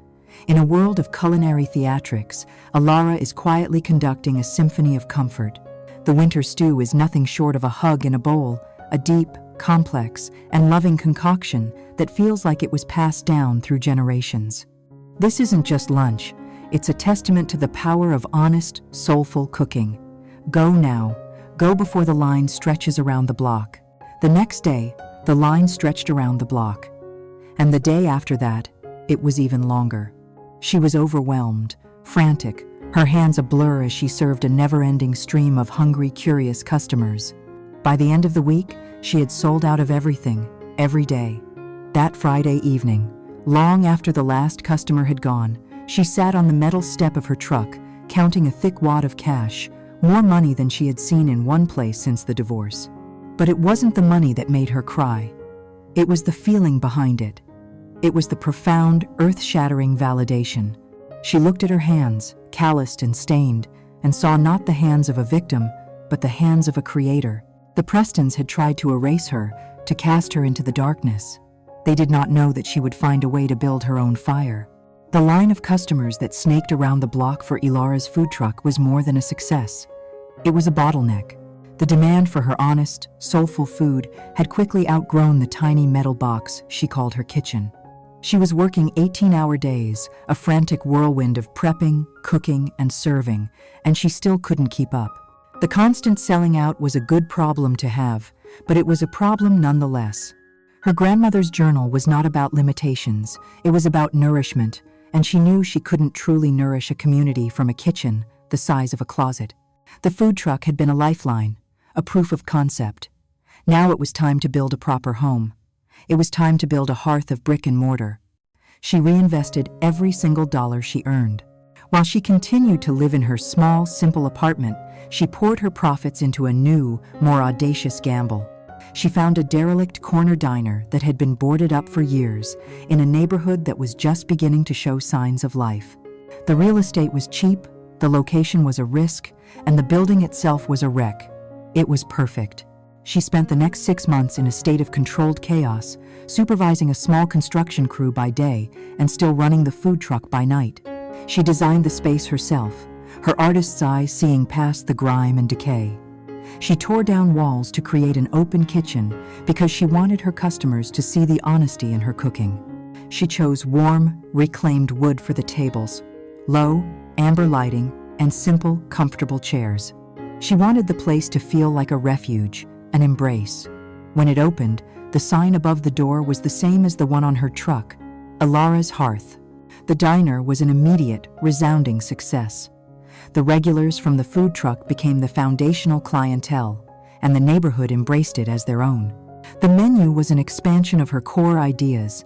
"In a world of culinary theatrics, Ilara is quietly conducting a symphony of comfort. The winter stew is nothing short of a hug in a bowl, a deep, complex, and loving concoction that feels like it was passed down through generations. This isn't just lunch, it's a testament to the power of honest, soulful cooking. Go now, go before the line stretches around the block." The next day, the line stretched around the block. And the day after that, it was even longer. She was overwhelmed, frantic, her hands a blur as she served a never-ending stream of hungry, curious customers. By the end of the week, she had sold out of everything, every day. That Friday evening, long after the last customer had gone, she sat on the metal step of her truck, counting a thick wad of cash, more money than she had seen in one place since the divorce. But it wasn't the money that made her cry. It was the feeling behind it. It was the profound, earth-shattering validation. She looked at her hands, calloused and stained, and saw not the hands of a victim, but the hands of a creator. The Prestons had tried to erase her, to cast her into the darkness. They did not know that she would find a way to build her own fire. The line of customers that snaked around the block for Ilara's food truck was more than a success. It was a bottleneck. The demand for her honest, soulful food had quickly outgrown the tiny metal box she called her kitchen. She was working 18-hour days, a frantic whirlwind of prepping, cooking, and serving, and she still couldn't keep up. The constant selling out was a good problem to have, but it was a problem nonetheless. Her grandmother's journal was not about limitations, it was about nourishment, and she knew she couldn't truly nourish a community from a kitchen the size of a closet. The food truck had been a lifeline, a proof of concept. Now it was time to build a proper home. It was time to build a hearth of brick and mortar. She reinvested every single dollar she earned. While she continued to live in her small, simple apartment, she poured her profits into a new, more audacious gamble. She found a derelict corner diner that had been boarded up for years in a neighborhood that was just beginning to show signs of life. The real estate was cheap, the location was a risk, and the building itself was a wreck. It was perfect. She spent the next 6 months in a state of controlled chaos, supervising a small construction crew by day and still running the food truck by night. She designed the space herself, her artist's eye seeing past the grime and decay. She tore down walls to create an open kitchen because she wanted her customers to see the honesty in her cooking. She chose warm, reclaimed wood for the tables, low, amber lighting, and simple, comfortable chairs. She wanted the place to feel like a refuge, an embrace. When it opened, the sign above the door was the same as the one on her truck, Ilara's Hearth. The diner was an immediate, resounding success. The regulars from the food truck became the foundational clientele, and the neighborhood embraced it as their own. The menu was an expansion of her core ideas.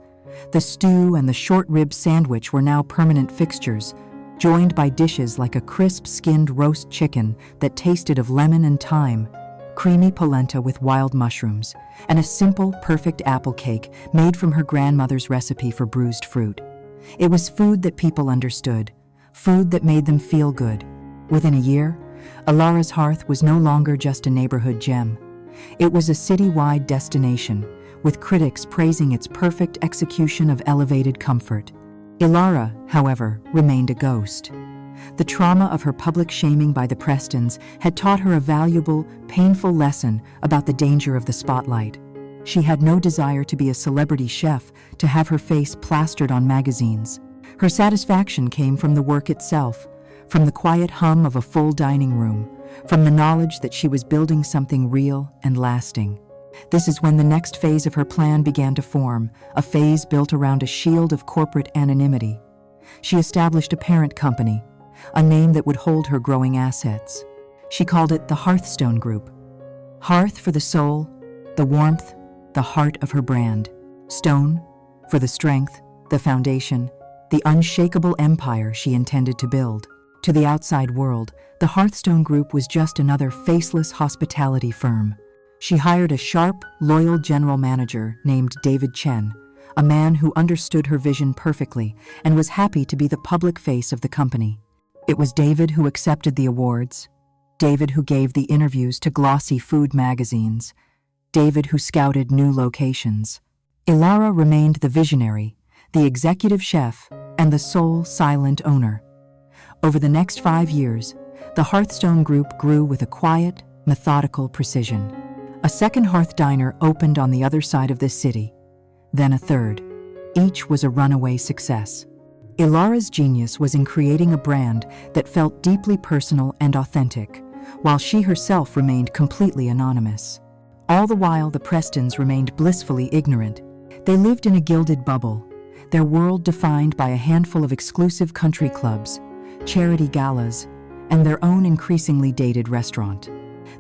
The stew and the short rib sandwich were now permanent fixtures, joined by dishes like a crisp-skinned roast chicken that tasted of lemon and thyme, creamy polenta with wild mushrooms, and a simple, perfect apple cake made from her grandmother's recipe for bruised fruit. It was food that people understood, food that made them feel good. Within a year, Ilara's Hearth was no longer just a neighborhood gem. It was a city-wide destination, with critics praising its perfect execution of elevated comfort. Ilara, however, remained a ghost. The trauma of her public shaming by the Prestons had taught her a valuable, painful lesson about the danger of the spotlight. She had no desire to be a celebrity chef, to have her face plastered on magazines. Her satisfaction came from the work itself, from the quiet hum of a full dining room, from the knowledge that she was building something real and lasting. This is when the next phase of her plan began to form, a phase built around a shield of corporate anonymity. She established a parent company, a name that would hold her growing assets. She called it the Hearthstone Group. Hearth for the soul, the warmth, the heart of her brand. Stone for the strength, the foundation, the unshakable empire she intended to build. To the outside world, the Hearthstone Group was just another faceless hospitality firm. She hired a sharp, loyal general manager named David Chen, a man who understood her vision perfectly and was happy to be the public face of the company. It was David who accepted the awards, David who gave the interviews to glossy food magazines, David who scouted new locations. Ilara remained the visionary, the executive chef, and the sole silent owner. Over the next 5 years, the Hearthstone Group grew with a quiet, methodical precision. A second hearth diner opened on the other side of this city, then a third. Each was a runaway success. Ilara's genius was in creating a brand that felt deeply personal and authentic, while she herself remained completely anonymous. All the while, the Prestons remained blissfully ignorant. They lived in a gilded bubble, their world defined by a handful of exclusive country clubs, charity galas, and their own increasingly dated restaurant.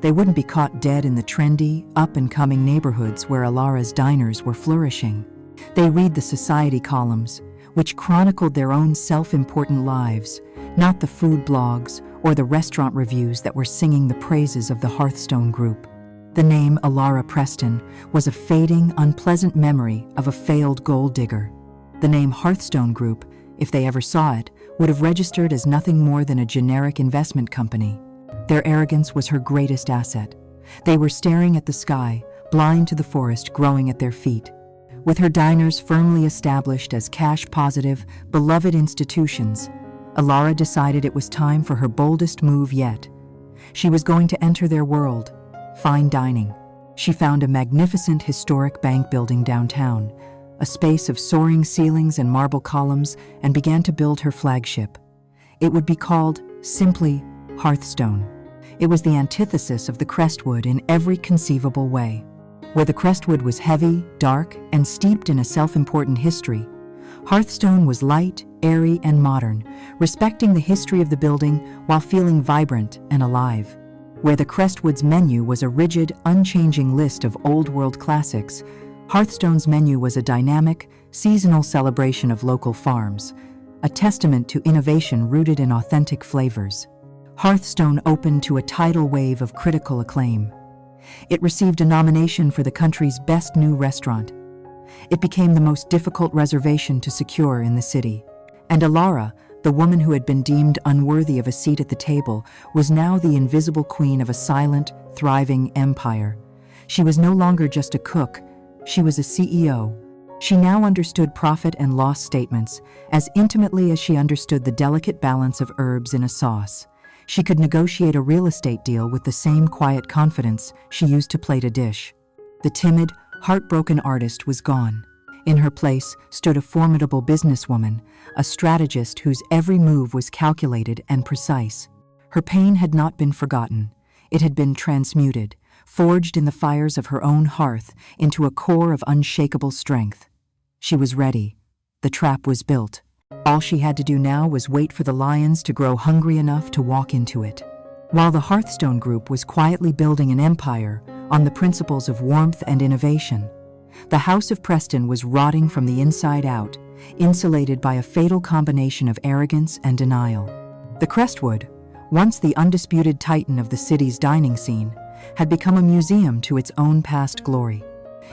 They wouldn't be caught dead in the trendy, up-and-coming neighborhoods where Ilara's diners were flourishing. They read the society columns, which chronicled their own self-important lives, not the food blogs or the restaurant reviews that were singing the praises of the Hearthstone Group. The name Ilara Preston was a fading, unpleasant memory of a failed gold digger. The name Hearthstone Group, if they ever saw it, would have registered as nothing more than a generic investment company. Their arrogance was her greatest asset. They were staring at the sky, blind to the forest growing at their feet. With her diners firmly established as cash-positive, beloved institutions, Ilara decided it was time for her boldest move yet. She was going to enter their world, fine dining. She found a magnificent historic bank building downtown, a space of soaring ceilings and marble columns, and began to build her flagship. It would be called, simply, Hearthstone. It was the antithesis of the Crestwood in every conceivable way. Where the Crestwood was heavy, dark, and steeped in a self-important history, Hearthstone was light, airy, and modern, respecting the history of the building while feeling vibrant and alive. Where the Crestwood's menu was a rigid, unchanging list of old-world classics, Hearthstone's menu was a dynamic, seasonal celebration of local farms, a testament to innovation rooted in authentic flavors. Hearthstone opened to a tidal wave of critical acclaim. It received a nomination for the country's best new restaurant. It became the most difficult reservation to secure in the city. And Alara, the woman who had been deemed unworthy of a seat at the table, was now the invisible queen of a silent, thriving empire. She was no longer just a cook, she was a CEO. She now understood profit and loss statements as intimately as she understood the delicate balance of herbs in a sauce. She could negotiate a real estate deal with the same quiet confidence she used to plate a dish. The timid, heartbroken artist was gone. In her place stood a formidable businesswoman, a strategist whose every move was calculated and precise. Her pain had not been forgotten. It had been transmuted, forged in the fires of her own hearth into a core of unshakable strength. She was ready. The trap was built. All she had to do now was wait for the lions to grow hungry enough to walk into it. While the Hearthstone Group was quietly building an empire on the principles of warmth and innovation, the House of Preston was rotting from the inside out, insulated by a fatal combination of arrogance and denial. The Crestwood, once the undisputed titan of the city's dining scene, had become a museum to its own past glory.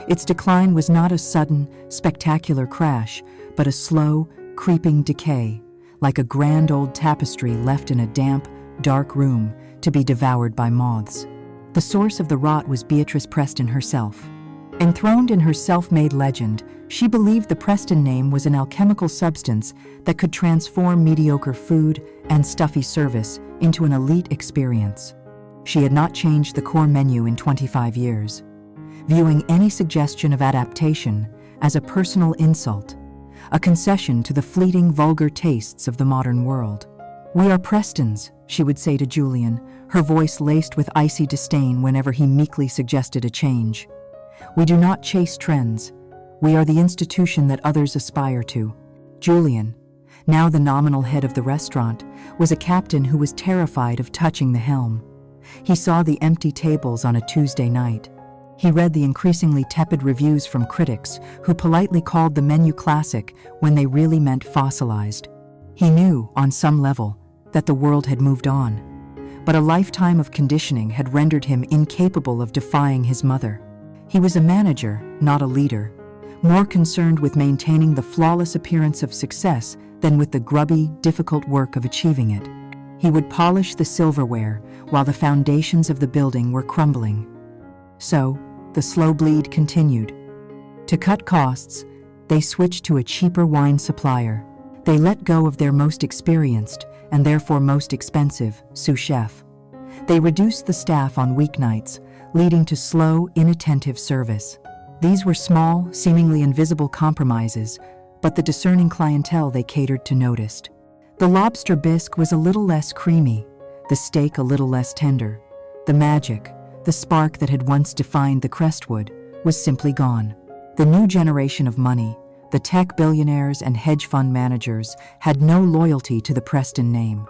Its decline was not a sudden, spectacular crash, but a slow, creeping decay, like a grand old tapestry left in a damp, dark room to be devoured by moths. The source of the rot was Beatrice Preston herself. Enthroned in her self-made legend, she believed the Preston name was an alchemical substance that could transform mediocre food and stuffy service into an elite experience. She had not changed the core menu in 25 years, viewing any suggestion of adaptation as a personal insult, a concession to the fleeting, vulgar tastes of the modern world. "We are Prestons," she would say to Julian, her voice laced with icy disdain whenever he meekly suggested a change. "We do not chase trends. We are the institution that others aspire to." Julian, now the nominal head of the restaurant, was a captain who was terrified of touching the helm. He saw the empty tables on a Tuesday night. He read the increasingly tepid reviews from critics who politely called the menu classic when they really meant fossilized. He knew, on some level, that the world had moved on, but a lifetime of conditioning had rendered him incapable of defying his mother. He was a manager, not a leader, more concerned with maintaining the flawless appearance of success than with the grubby, difficult work of achieving it. He would polish the silverware while the foundations of the building were crumbling. So, the slow bleed continued. To cut costs, they switched to a cheaper wine supplier. They let go of their most experienced, and therefore most expensive, sous chef. They reduced the staff on weeknights, leading to slow, inattentive service. These were small, seemingly invisible compromises, but the discerning clientele they catered to noticed. The lobster bisque was a little less creamy, the steak a little less tender. The magic, the spark that had once defined the Crestwood, was simply gone. The new generation of money, the tech billionaires and hedge fund managers, had no loyalty to the Preston name.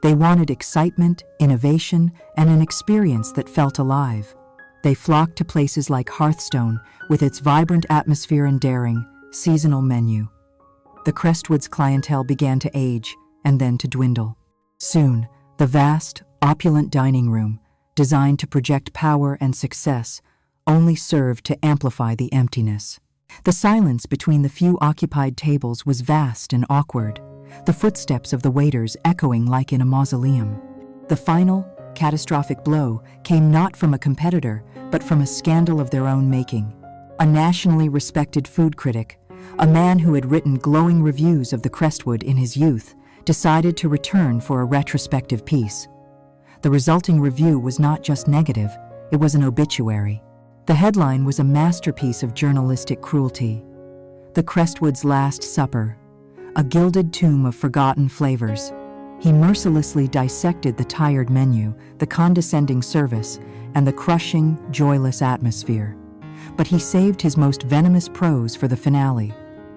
They wanted excitement, innovation, and an experience that felt alive. They flocked to places like Hearthstone with its vibrant atmosphere and daring, seasonal menu. The Crestwood's clientele began to age and then to dwindle. Soon, the vast, opulent dining room, designed to project power and success, only served to amplify the emptiness. The silence between the few occupied tables was vast and awkward, the footsteps of the waiters echoing like in a mausoleum. The final, catastrophic blow came not from a competitor, but from a scandal of their own making. A nationally respected food critic, a man who had written glowing reviews of the Crestwood in his youth, decided to return for a retrospective piece. The resulting review was not just negative, it was an obituary. The headline was a masterpiece of journalistic cruelty. The Crestwood's Last Supper, a gilded tomb of forgotten flavors. He mercilessly dissected the tired menu, the condescending service, and the crushing, joyless atmosphere. But he saved his most venomous prose for the finale.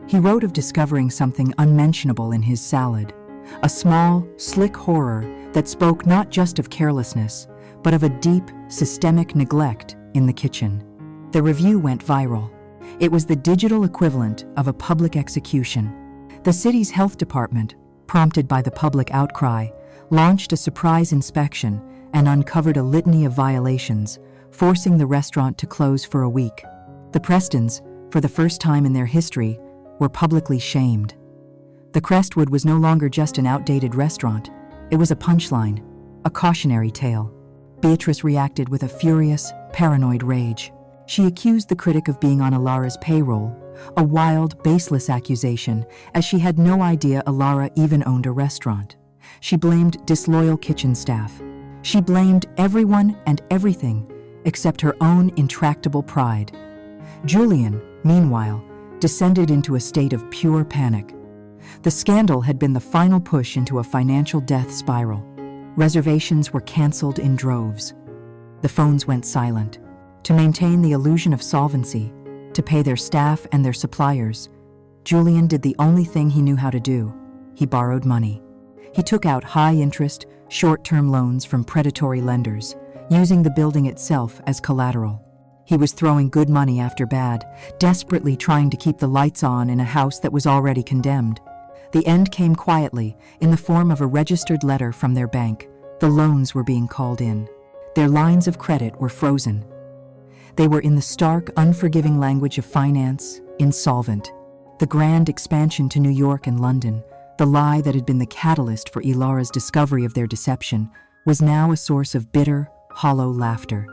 He wrote of discovering something unmentionable in his salad, a small, slick horror that spoke not just of carelessness, but of a deep, systemic neglect in the kitchen. The review went viral. It was the digital equivalent of a public execution. The city's health department, prompted by the public outcry, launched a surprise inspection and uncovered a litany of violations, forcing the restaurant to close for a week. The Prestons, for the first time in their history, were publicly shamed. The Crestwood was no longer just an outdated restaurant. It was a punchline, a cautionary tale. Beatrice reacted with a furious, paranoid rage. She accused the critic of being on Ilara's payroll, a wild, baseless accusation, as she had no idea Ilara even owned a restaurant. She blamed disloyal kitchen staff. She blamed everyone and everything except her own intractable pride. Julian, meanwhile, descended into a state of pure panic. The scandal had been the final push into a financial death spiral. Reservations were canceled in droves. The phones went silent. To maintain the illusion of solvency, to pay their staff and their suppliers, Julian did the only thing he knew how to do. He borrowed money. He took out high-interest, short-term loans from predatory lenders, using the building itself as collateral. He was throwing good money after bad, desperately trying to keep the lights on in a house that was already condemned. The end came quietly, in the form of a registered letter from their bank. The loans were being called in. Their lines of credit were frozen. They were in the stark, unforgiving language of finance, insolvent. The grand expansion to New York and London, the lie that had been the catalyst for Ilara's discovery of their deception, was now a source of bitter, hollow laughter.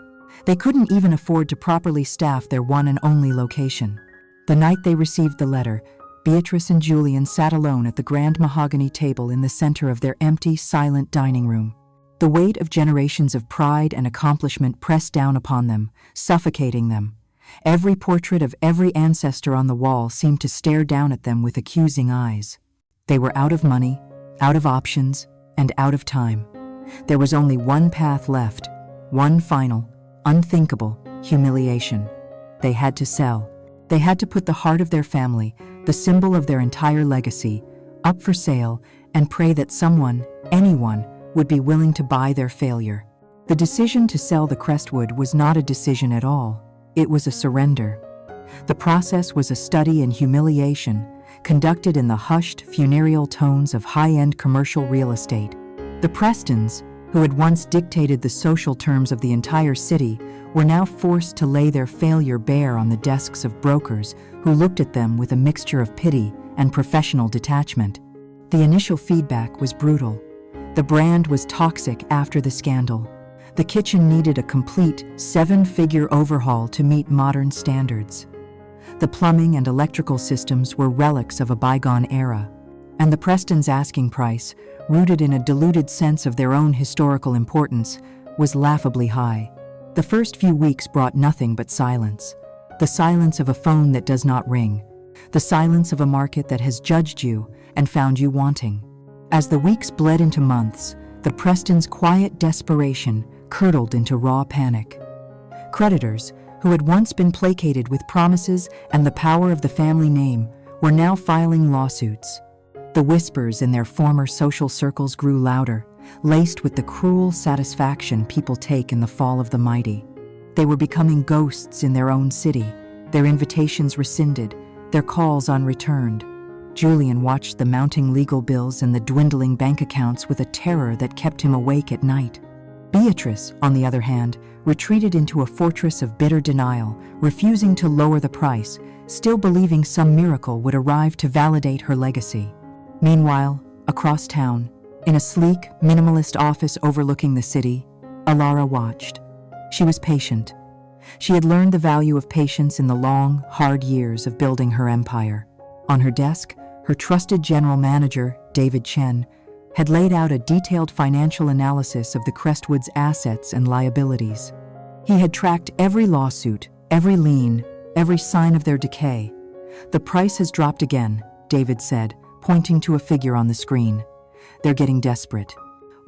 They couldn't even afford to properly staff their one and only location. The night they received the letter, Beatrice and Julian sat alone at the grand mahogany table in the center of their empty, silent dining room. The weight of generations of pride and accomplishment pressed down upon them, suffocating them. Every portrait of every ancestor on the wall seemed to stare down at them with accusing eyes. They were out of money, out of options, and out of time. There was only one path left, one final, unthinkable humiliation. They had to sell. They had to put the heart of their family, the symbol of their entire legacy, up for sale and pray that someone, anyone, would be willing to buy their failure. The decision to sell the Crestwood was not a decision at all. It was a surrender. The process was a study in humiliation, conducted in the hushed, funereal tones of high-end commercial real estate. The Prestons, who had once dictated the social terms of the entire city, were now forced to lay their failure bare on the desks of brokers who looked at them with a mixture of pity and professional detachment. The initial feedback was brutal. The brand was toxic after the scandal. The kitchen needed a complete, 7-figure overhaul to meet modern standards. The plumbing and electrical systems were relics of a bygone era, and the Prestons' asking price, rooted in a diluted sense of their own historical importance, was laughably high. The first few weeks brought nothing but silence. The silence of a phone that does not ring. The silence of a market that has judged you and found you wanting. As the weeks bled into months, the Prestons' quiet desperation curdled into raw panic. Creditors, who had once been placated with promises and the power of the family name, were now filing lawsuits. The whispers in their former social circles grew louder, laced with the cruel satisfaction people take in the fall of the mighty. They were becoming ghosts in their own city, their invitations rescinded, their calls unreturned. Julian watched the mounting legal bills and the dwindling bank accounts with a terror that kept him awake at night. Beatrice, on the other hand, retreated into a fortress of bitter denial, refusing to lower the price, still believing some miracle would arrive to validate her legacy. Meanwhile, across town, in a sleek, minimalist office overlooking the city, Ilara watched. She was patient. She had learned the value of patience in the long, hard years of building her empire. On her desk, her trusted general manager, David Chen, had laid out a detailed financial analysis of the Crestwood's assets and liabilities. He had tracked every lawsuit, every lien, every sign of their decay. "The price has dropped again," David said, pointing to a figure on the screen. "They're getting desperate.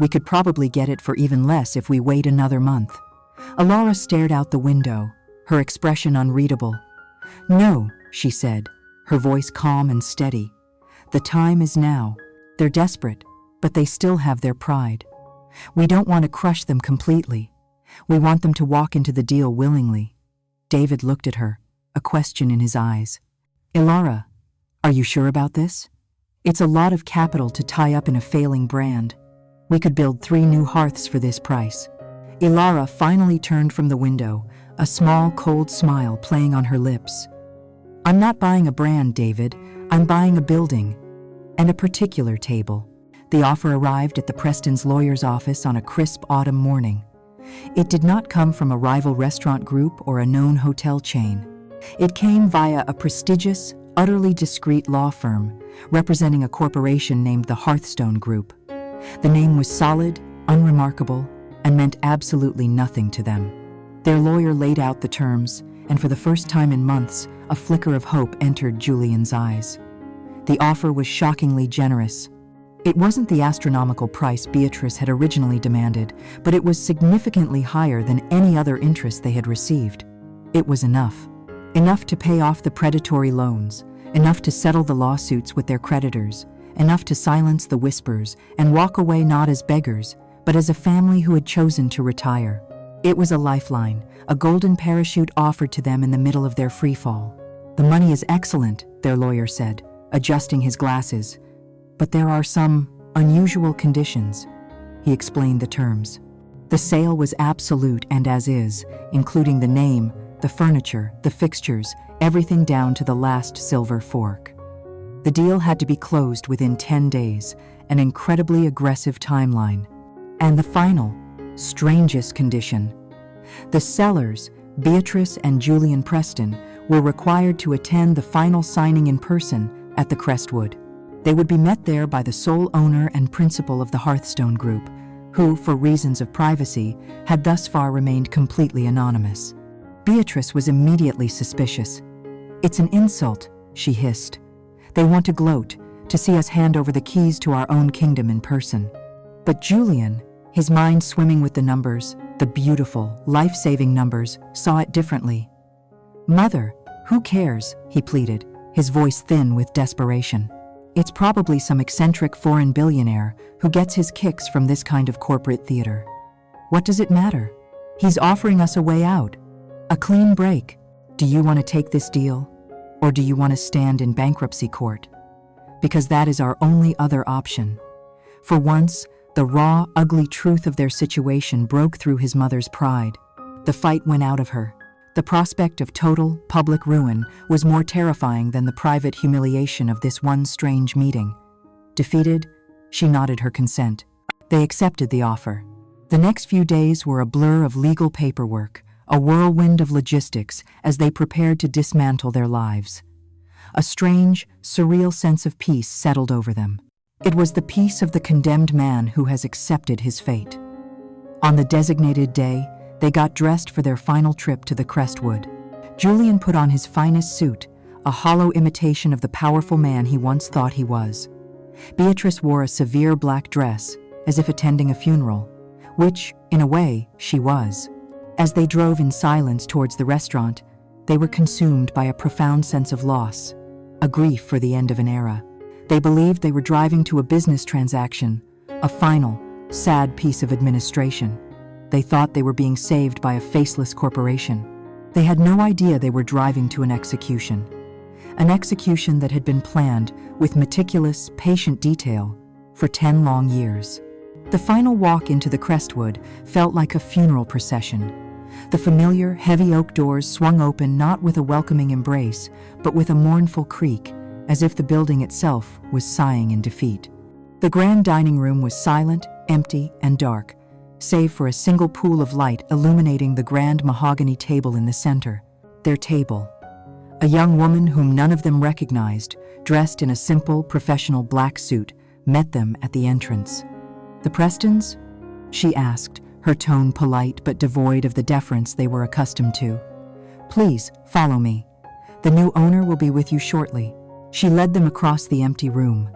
We could probably get it for even less if we wait another month." Ilara stared out the window, her expression unreadable. "No," she said, her voice calm and steady. "The time is now. They're desperate, but they still have their pride. We don't want to crush them completely. We want them to walk into the deal willingly." David looked at her, a question in his eyes. "Ilara, are you sure about this? It's a lot of capital to tie up in a failing brand. We could build 3 new hearths for this price." Ilara finally turned from the window, a small, cold smile playing on her lips. "I'm not buying a brand, David. I'm buying a building. And a particular table." The offer arrived at the Prestons' lawyer's office on a crisp autumn morning. It did not come from a rival restaurant group or a known hotel chain. It came via a prestigious, utterly discreet law firm representing a corporation named the Hearthstone Group. The name was solid, unremarkable, and meant absolutely nothing to them. Their lawyer laid out the terms, and for the first time in months, a flicker of hope entered Julian's eyes. The offer was shockingly generous. It wasn't the astronomical price Beatrice had originally demanded, but it was significantly higher than any other interest they had received. It was enough. Enough to pay off the predatory loans, enough to settle the lawsuits with their creditors, enough to silence the whispers and walk away not as beggars, but as a family who had chosen to retire. It was a lifeline, a golden parachute offered to them in the middle of their freefall. "The money is excellent," their lawyer said, adjusting his glasses. "But there are some unusual conditions." He explained the terms. The sale was absolute and as is, including the name, the furniture, the fixtures, everything down to the last silver fork. The deal had to be closed within 10 days, an incredibly aggressive timeline. And the final, strangest condition. The sellers, Beatrice and Julian Preston, were required to attend the final signing in person at the Crestwood. They would be met there by the sole owner and principal of the Hearthstone Group, who, for reasons of privacy, had thus far remained completely anonymous. Beatrice was immediately suspicious. "It's an insult," she hissed. "They want to gloat, to see us hand over the keys to our own kingdom in person." But Julian, his mind swimming with the numbers, the beautiful, life-saving numbers, saw it differently. "Mother, who cares?" he pleaded, his voice thin with desperation. "It's probably some eccentric foreign billionaire who gets his kicks from this kind of corporate theater. What does it matter? He's offering us a way out, a clean break. Do you want to take this deal? Or do you want to stand in bankruptcy court? Because that is our only other option." For once, the raw, ugly truth of their situation broke through his mother's pride. The fight went out of her. The prospect of total, public ruin was more terrifying than the private humiliation of this one strange meeting. Defeated, she nodded her consent. They accepted the offer. The next few days were a blur of legal paperwork, a whirlwind of logistics as they prepared to dismantle their lives. A strange, surreal sense of peace settled over them. It was the peace of the condemned man who has accepted his fate. On the designated day, they got dressed for their final trip to the Crestwood. Julian put on his finest suit, a hollow imitation of the powerful man he once thought he was. Beatrice wore a severe black dress, as if attending a funeral, which, in a way, she was. As they drove in silence towards the restaurant, they were consumed by a profound sense of loss, a grief for the end of an era. They believed they were driving to a business transaction, a final, sad piece of administration. They thought they were being saved by a faceless corporation. They had no idea they were driving to an execution that had been planned with meticulous, patient detail for 10 long years. The final walk into the Crestwood felt like a funeral procession. The familiar, heavy oak doors swung open not with a welcoming embrace, but with a mournful creak, as if the building itself was sighing in defeat. The grand dining room was silent, empty, and dark, save for a single pool of light illuminating the grand mahogany table in the center. Their table. A young woman whom none of them recognized, dressed in a simple, professional black suit, met them at the entrance. "The Prestons?" she asked, her tone polite but devoid of the deference they were accustomed to. "Please, follow me. The new owner will be with you shortly." She led them across the empty room,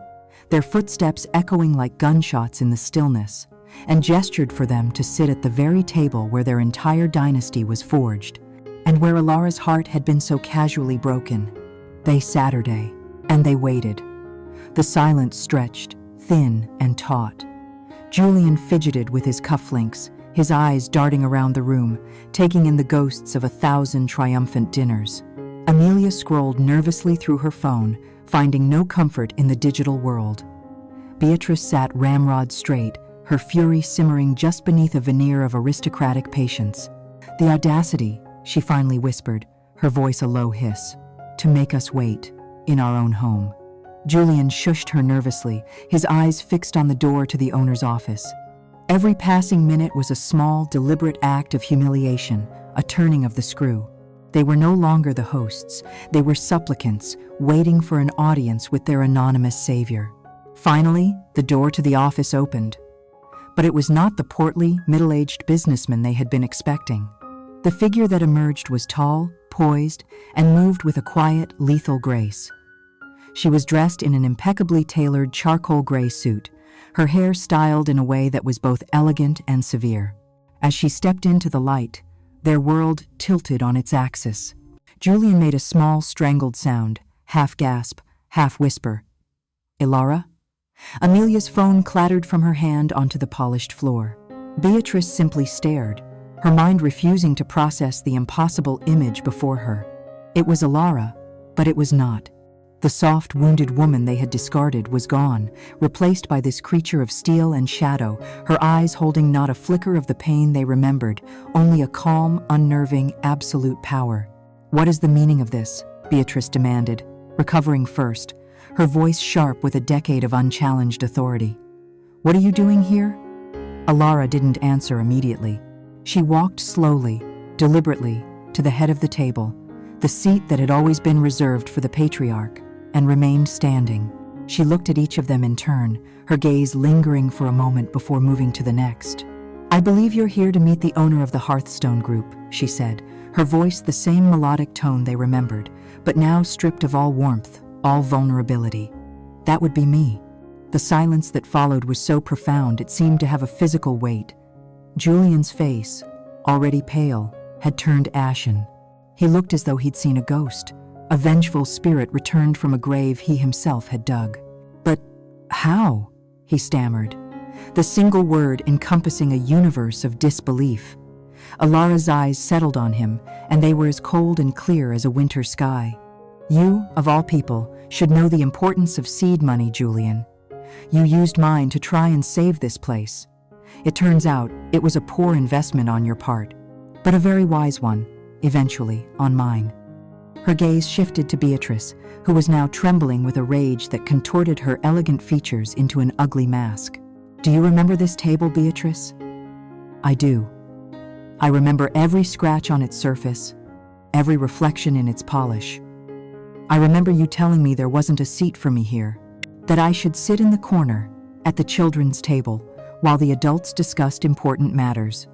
their footsteps echoing like gunshots in the stillness, and gestured for them to sit at the very table where their entire dynasty was forged, and where Ilara's heart had been so casually broken. They Saturday, and they waited. The silence stretched, thin and taut. Julian fidgeted with his cufflinks, his eyes darting around the room, taking in the ghosts of 1,000 triumphant dinners. Amelia scrolled nervously through her phone, finding no comfort in the digital world. Beatrice sat ramrod straight, her fury simmering just beneath a veneer of aristocratic patience. "The audacity," she finally whispered, her voice a low hiss, "to make us wait, in our own home." Julian shushed her nervously, his eyes fixed on the door to the owner's office. Every passing minute was a small, deliberate act of humiliation, a turning of the screw. They were no longer the hosts, they were supplicants, waiting for an audience with their anonymous savior. Finally, the door to the office opened. But it was not the portly, middle-aged businessman they had been expecting. The figure that emerged was tall, poised, and moved with a quiet, lethal grace. She was dressed in an impeccably tailored charcoal gray suit, her hair styled in a way that was both elegant and severe. As she stepped into the light, their world tilted on its axis. Julian made a small, strangled sound, half gasp, half whisper. "Ilara?" Amelia's phone clattered from her hand onto the polished floor. Beatrice simply stared, her mind refusing to process the impossible image before her. It was Ilara, but it was not. The soft, wounded woman they had discarded was gone, replaced by this creature of steel and shadow, her eyes holding not a flicker of the pain they remembered, only a calm, unnerving, absolute power. "What is the meaning of this?" Beatrice demanded, recovering first, her voice sharp with a decade of unchallenged authority. "What are you doing here?" Ilara didn't answer immediately. She walked slowly, deliberately, to the head of the table, the seat that had always been reserved for the patriarch, and remained standing. She looked at each of them in turn, her gaze lingering for a moment before moving to the next. "I believe you're here to meet the owner of the Hearthstone Group," she said, her voice the same melodic tone they remembered, but now stripped of all warmth, all vulnerability. "That would be me." The silence that followed was so profound it seemed to have a physical weight. Julian's face, already pale, had turned ashen. He looked as though he'd seen a ghost, a vengeful spirit returned from a grave he himself had dug. "But how?" he stammered, the single word encompassing a universe of disbelief. Ilara's eyes settled on him, and they were as cold and clear as a winter sky. "You, of all people, should know the importance of seed money, Julian. You used mine to try and save this place. It turns out it was a poor investment on your part, but a very wise one, eventually, on mine." Her gaze shifted to Beatrice, who was now trembling with a rage that contorted her elegant features into an ugly mask. "Do you remember this table, Beatrice?" "I do. I remember every scratch on its surface, every reflection in its polish. I remember you telling me there wasn't a seat for me here, that I should sit in the corner, at the children's table, while the adults discussed important matters."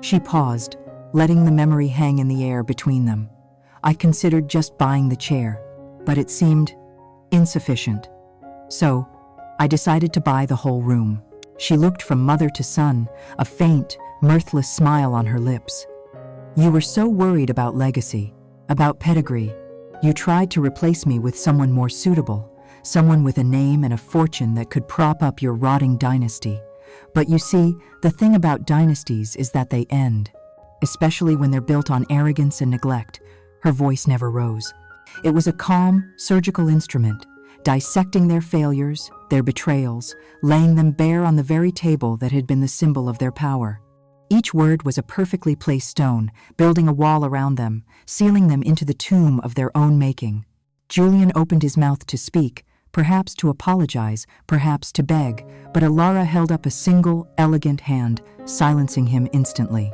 She paused, letting the memory hang in the air between them. "I considered just buying the chair, but it seemed insufficient. So, I decided to buy the whole room." She looked from mother to son, a faint, mirthless smile on her lips. "You were so worried about legacy, about pedigree. You tried to replace me with someone more suitable, someone with a name and a fortune that could prop up your rotting dynasty. But you see, the thing about dynasties is that they end, especially when they're built on arrogance and neglect." Her voice never rose. It was a calm, surgical instrument, dissecting their failures, their betrayals, laying them bare on the very table that had been the symbol of their power. Each word was a perfectly placed stone, building a wall around them, sealing them into the tomb of their own making. Julian opened his mouth to speak, perhaps to apologize, perhaps to beg, but Ilara held up a single, elegant hand, silencing him instantly.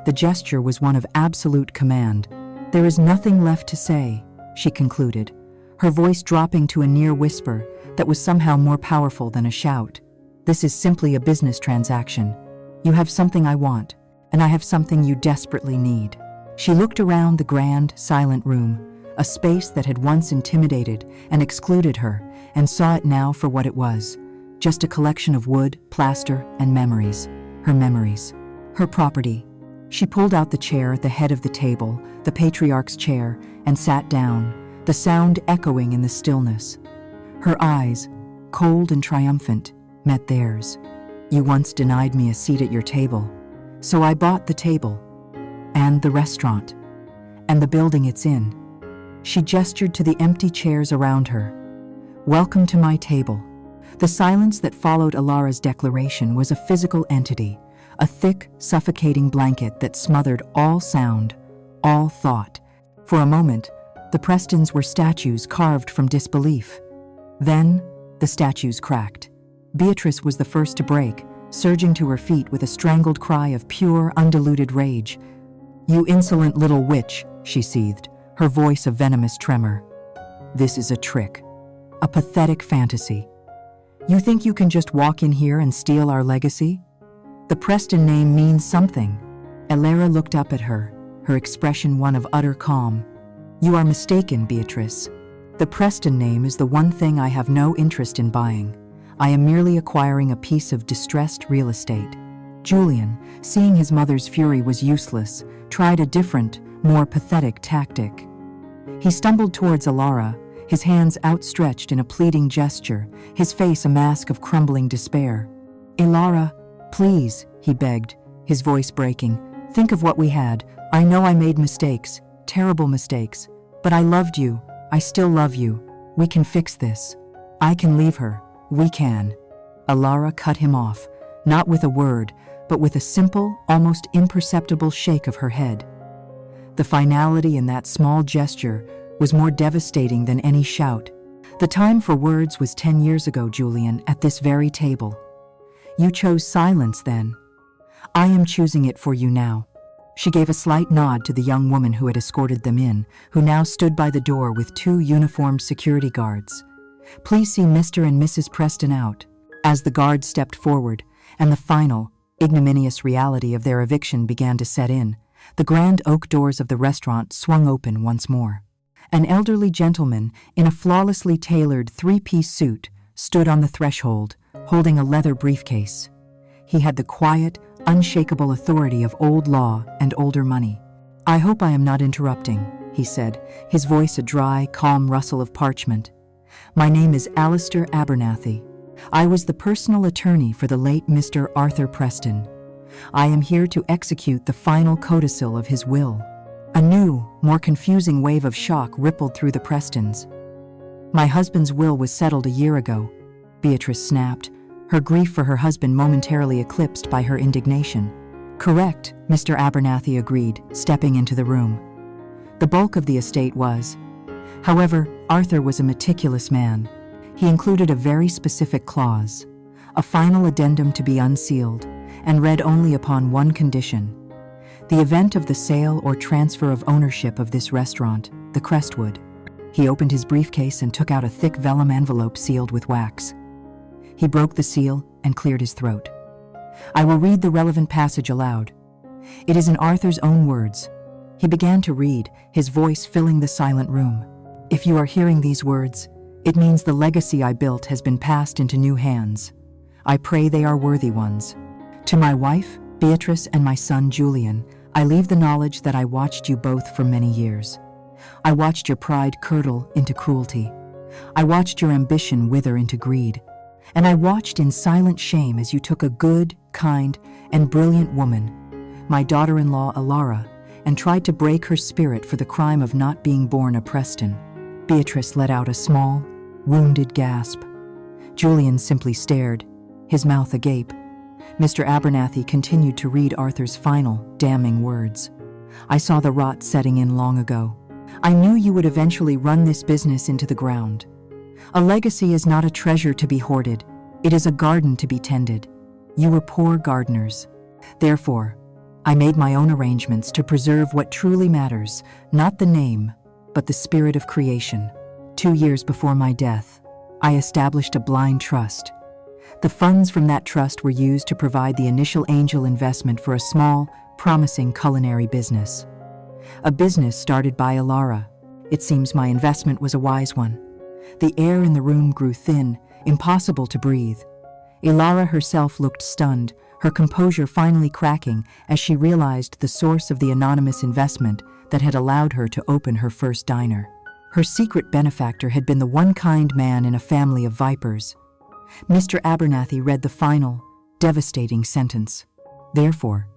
The gesture was one of absolute command. "There is nothing left to say," she concluded, her voice dropping to a near whisper that was somehow more powerful than a shout. "This is simply a business transaction. You have something I want, and I have something you desperately need." She looked around the grand, silent room, a space that had once intimidated and excluded her, and saw it now for what it was, just a collection of wood, plaster, and memories. Her memories. Her property. She pulled out the chair at the head of the table, the patriarch's chair, and sat down, the sound echoing in the stillness. Her eyes, cold and triumphant, met theirs. "You once denied me a seat at your table, so I bought the table, and the restaurant, and the building it's in." She gestured to the empty chairs around her. "Welcome to my table." The silence that followed Alara's declaration was a physical entity, a thick, suffocating blanket that smothered all sound, all thought. For a moment, the Prestons were statues carved from disbelief. Then, the statues cracked. Beatrice was the first to break, surging to her feet with a strangled cry of pure, undiluted rage. "You insolent little witch," she seethed, her voice a venomous tremor. "This is a trick, a pathetic fantasy. You think you can just walk in here and steal our legacy? The Preston name means something." Alara looked up at her, her expression one of utter calm. "You are mistaken, Beatrice. The Preston name is the one thing I have no interest in buying. I am merely acquiring a piece of distressed real estate." Julian, seeing his mother's fury was useless, tried a different, more pathetic tactic. He stumbled towards Alara, his hands outstretched in a pleading gesture, his face a mask of crumbling despair. "Alara, please," he begged, his voice breaking. "Think of what we had. I know I made mistakes, terrible mistakes, but I loved you. I still love you. We can fix this. I can leave her. We can." Alara cut him off, not with a word, but with a simple, almost imperceptible shake of her head. The finality in that small gesture was more devastating than any shout. "The time for words was 10 years ago, Julian, at this very table. You chose silence then. I am choosing it for you now." She gave a slight nod to the young woman who had escorted them in, who now stood by the door with 2 uniformed security guards. "Please see Mr. and Mrs. Preston out." As the guards stepped forward, and the final, ignominious reality of their eviction began to set in, the grand oak doors of the restaurant swung open once more. An elderly gentleman in a flawlessly tailored 3-piece suit stood on the threshold, holding a leather briefcase. He had the quiet, unshakable authority of old law and older money. "I hope I am not interrupting," he said, his voice a dry, calm rustle of parchment. "My name is Alistair Abernathy. I was the personal attorney for the late Mr. Arthur Preston. I am here to execute the final codicil of his will." A new, more confusing wave of shock rippled through the Prestons. "My husband's will was settled a year ago," Beatrice snapped, her grief for her husband momentarily eclipsed by her indignation. "Correct," Mr. Abernathy agreed, stepping into the room. "The bulk of the estate was. However, Arthur was a meticulous man. He included a very specific clause, a final addendum to be unsealed, and read only upon one condition: the event of the sale or transfer of ownership of this restaurant, the Crestwood." He opened his briefcase and took out a thick vellum envelope sealed with wax. He broke the seal and cleared his throat. "I will read the relevant passage aloud. It is in Arthur's own words." He began to read, his voice filling the silent room. "If you are hearing these words, it means the legacy I built has been passed into new hands. I pray they are worthy ones. To my wife, Beatrice, and my son, Julian, I leave the knowledge that I watched you both for many years. I watched your pride curdle into cruelty. I watched your ambition wither into greed. And I watched in silent shame as you took a good, kind, and brilliant woman, my daughter-in-law Alara, and tried to break her spirit for the crime of not being born a Preston." Beatrice let out a small, wounded gasp. Julian simply stared, his mouth agape. Mr. Abernathy continued to read Arthur's final, damning words. "I saw the rot setting in long ago. I knew you would eventually run this business into the ground. A legacy is not a treasure to be hoarded. It is a garden to be tended. You were poor gardeners. Therefore, I made my own arrangements to preserve what truly matters, not the name, but the spirit of creation. 2 years before my death, I established a blind trust. The funds from that trust were used to provide the initial angel investment for a small, promising culinary business. A business started by Alara. It seems my investment was a wise one. The air in the room grew thin, impossible to breathe. Alara herself looked stunned, her composure finally cracking as she realized the source of the anonymous investment that had allowed her to open her first diner. Her secret benefactor had been the one kind man in a family of vipers. Mr. Abernathy read the final, devastating sentence. Therefore,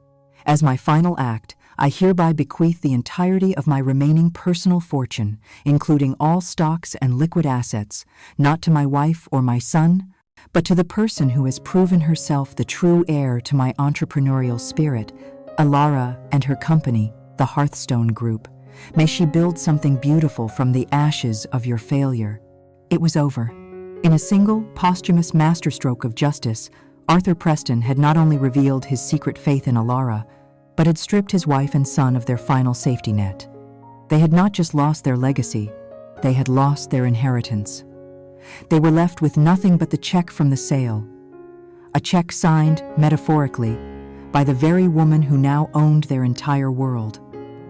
as my final act, I hereby bequeath the entirety of my remaining personal fortune, including all stocks and liquid assets, not to my wife or my son, but to the person who has proven herself the true heir to my entrepreneurial spirit, Alara and her company, the Hearthstone Group. May she build something beautiful from the ashes of your failure. It was over. In a single, posthumous masterstroke of justice, Arthur Preston had not only revealed his secret faith in Alara, but had stripped his wife and son of their final safety net. They had not just lost their legacy, they had lost their inheritance. They were left with nothing but the check from the sale, a check signed, metaphorically, by the very woman who now owned their entire world.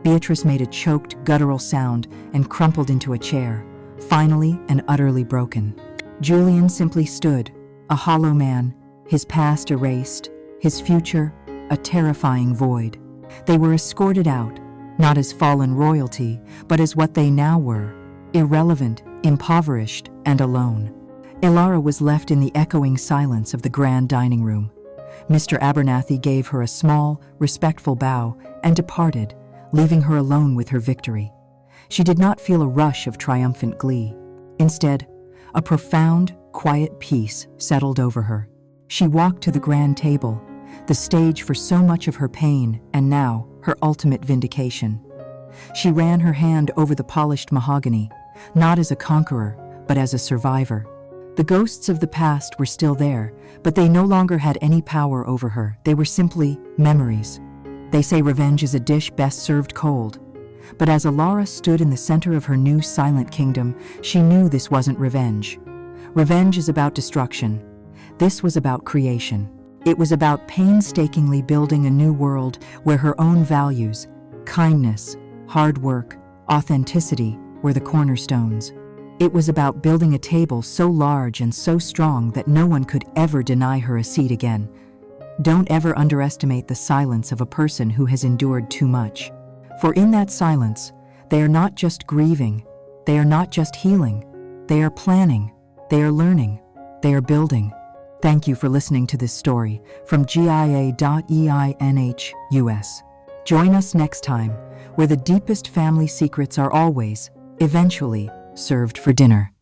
Beatrice made a choked, guttural sound and crumpled into a chair, finally and utterly broken. Julian simply stood, a hollow man, his past erased, his future a terrifying void. They were escorted out, not as fallen royalty, but as what they now were, irrelevant, impoverished, and alone. Alara was left in the echoing silence of the grand dining room. Mr. Abernathy gave her a small, respectful bow and departed, leaving her alone with her victory. She did not feel a rush of triumphant glee. Instead, a profound, quiet peace settled over her. She walked to the grand table, the stage for so much of her pain and now her ultimate vindication. She ran her hand over the polished mahogany, not as a conqueror, but as a survivor. The ghosts of the past were still there, but they no longer had any power over her. They were simply memories. They say revenge is a dish best served cold. But as Alara stood in the center of her new silent kingdom, she knew this wasn't revenge. Revenge is about destruction. This was about creation. It was about painstakingly building a new world where her own values, kindness, hard work, authenticity, were the cornerstones. It was about building a table so large and so strong that no one could ever deny her a seat again. Don't ever underestimate the silence of a person who has endured too much. For in that silence, they are not just grieving, they are not just healing, they are planning, they are learning, they are building. Thank you for listening to this story from GIA.EINHUS. Join us next time, where the deepest family secrets are always, eventually, served for dinner.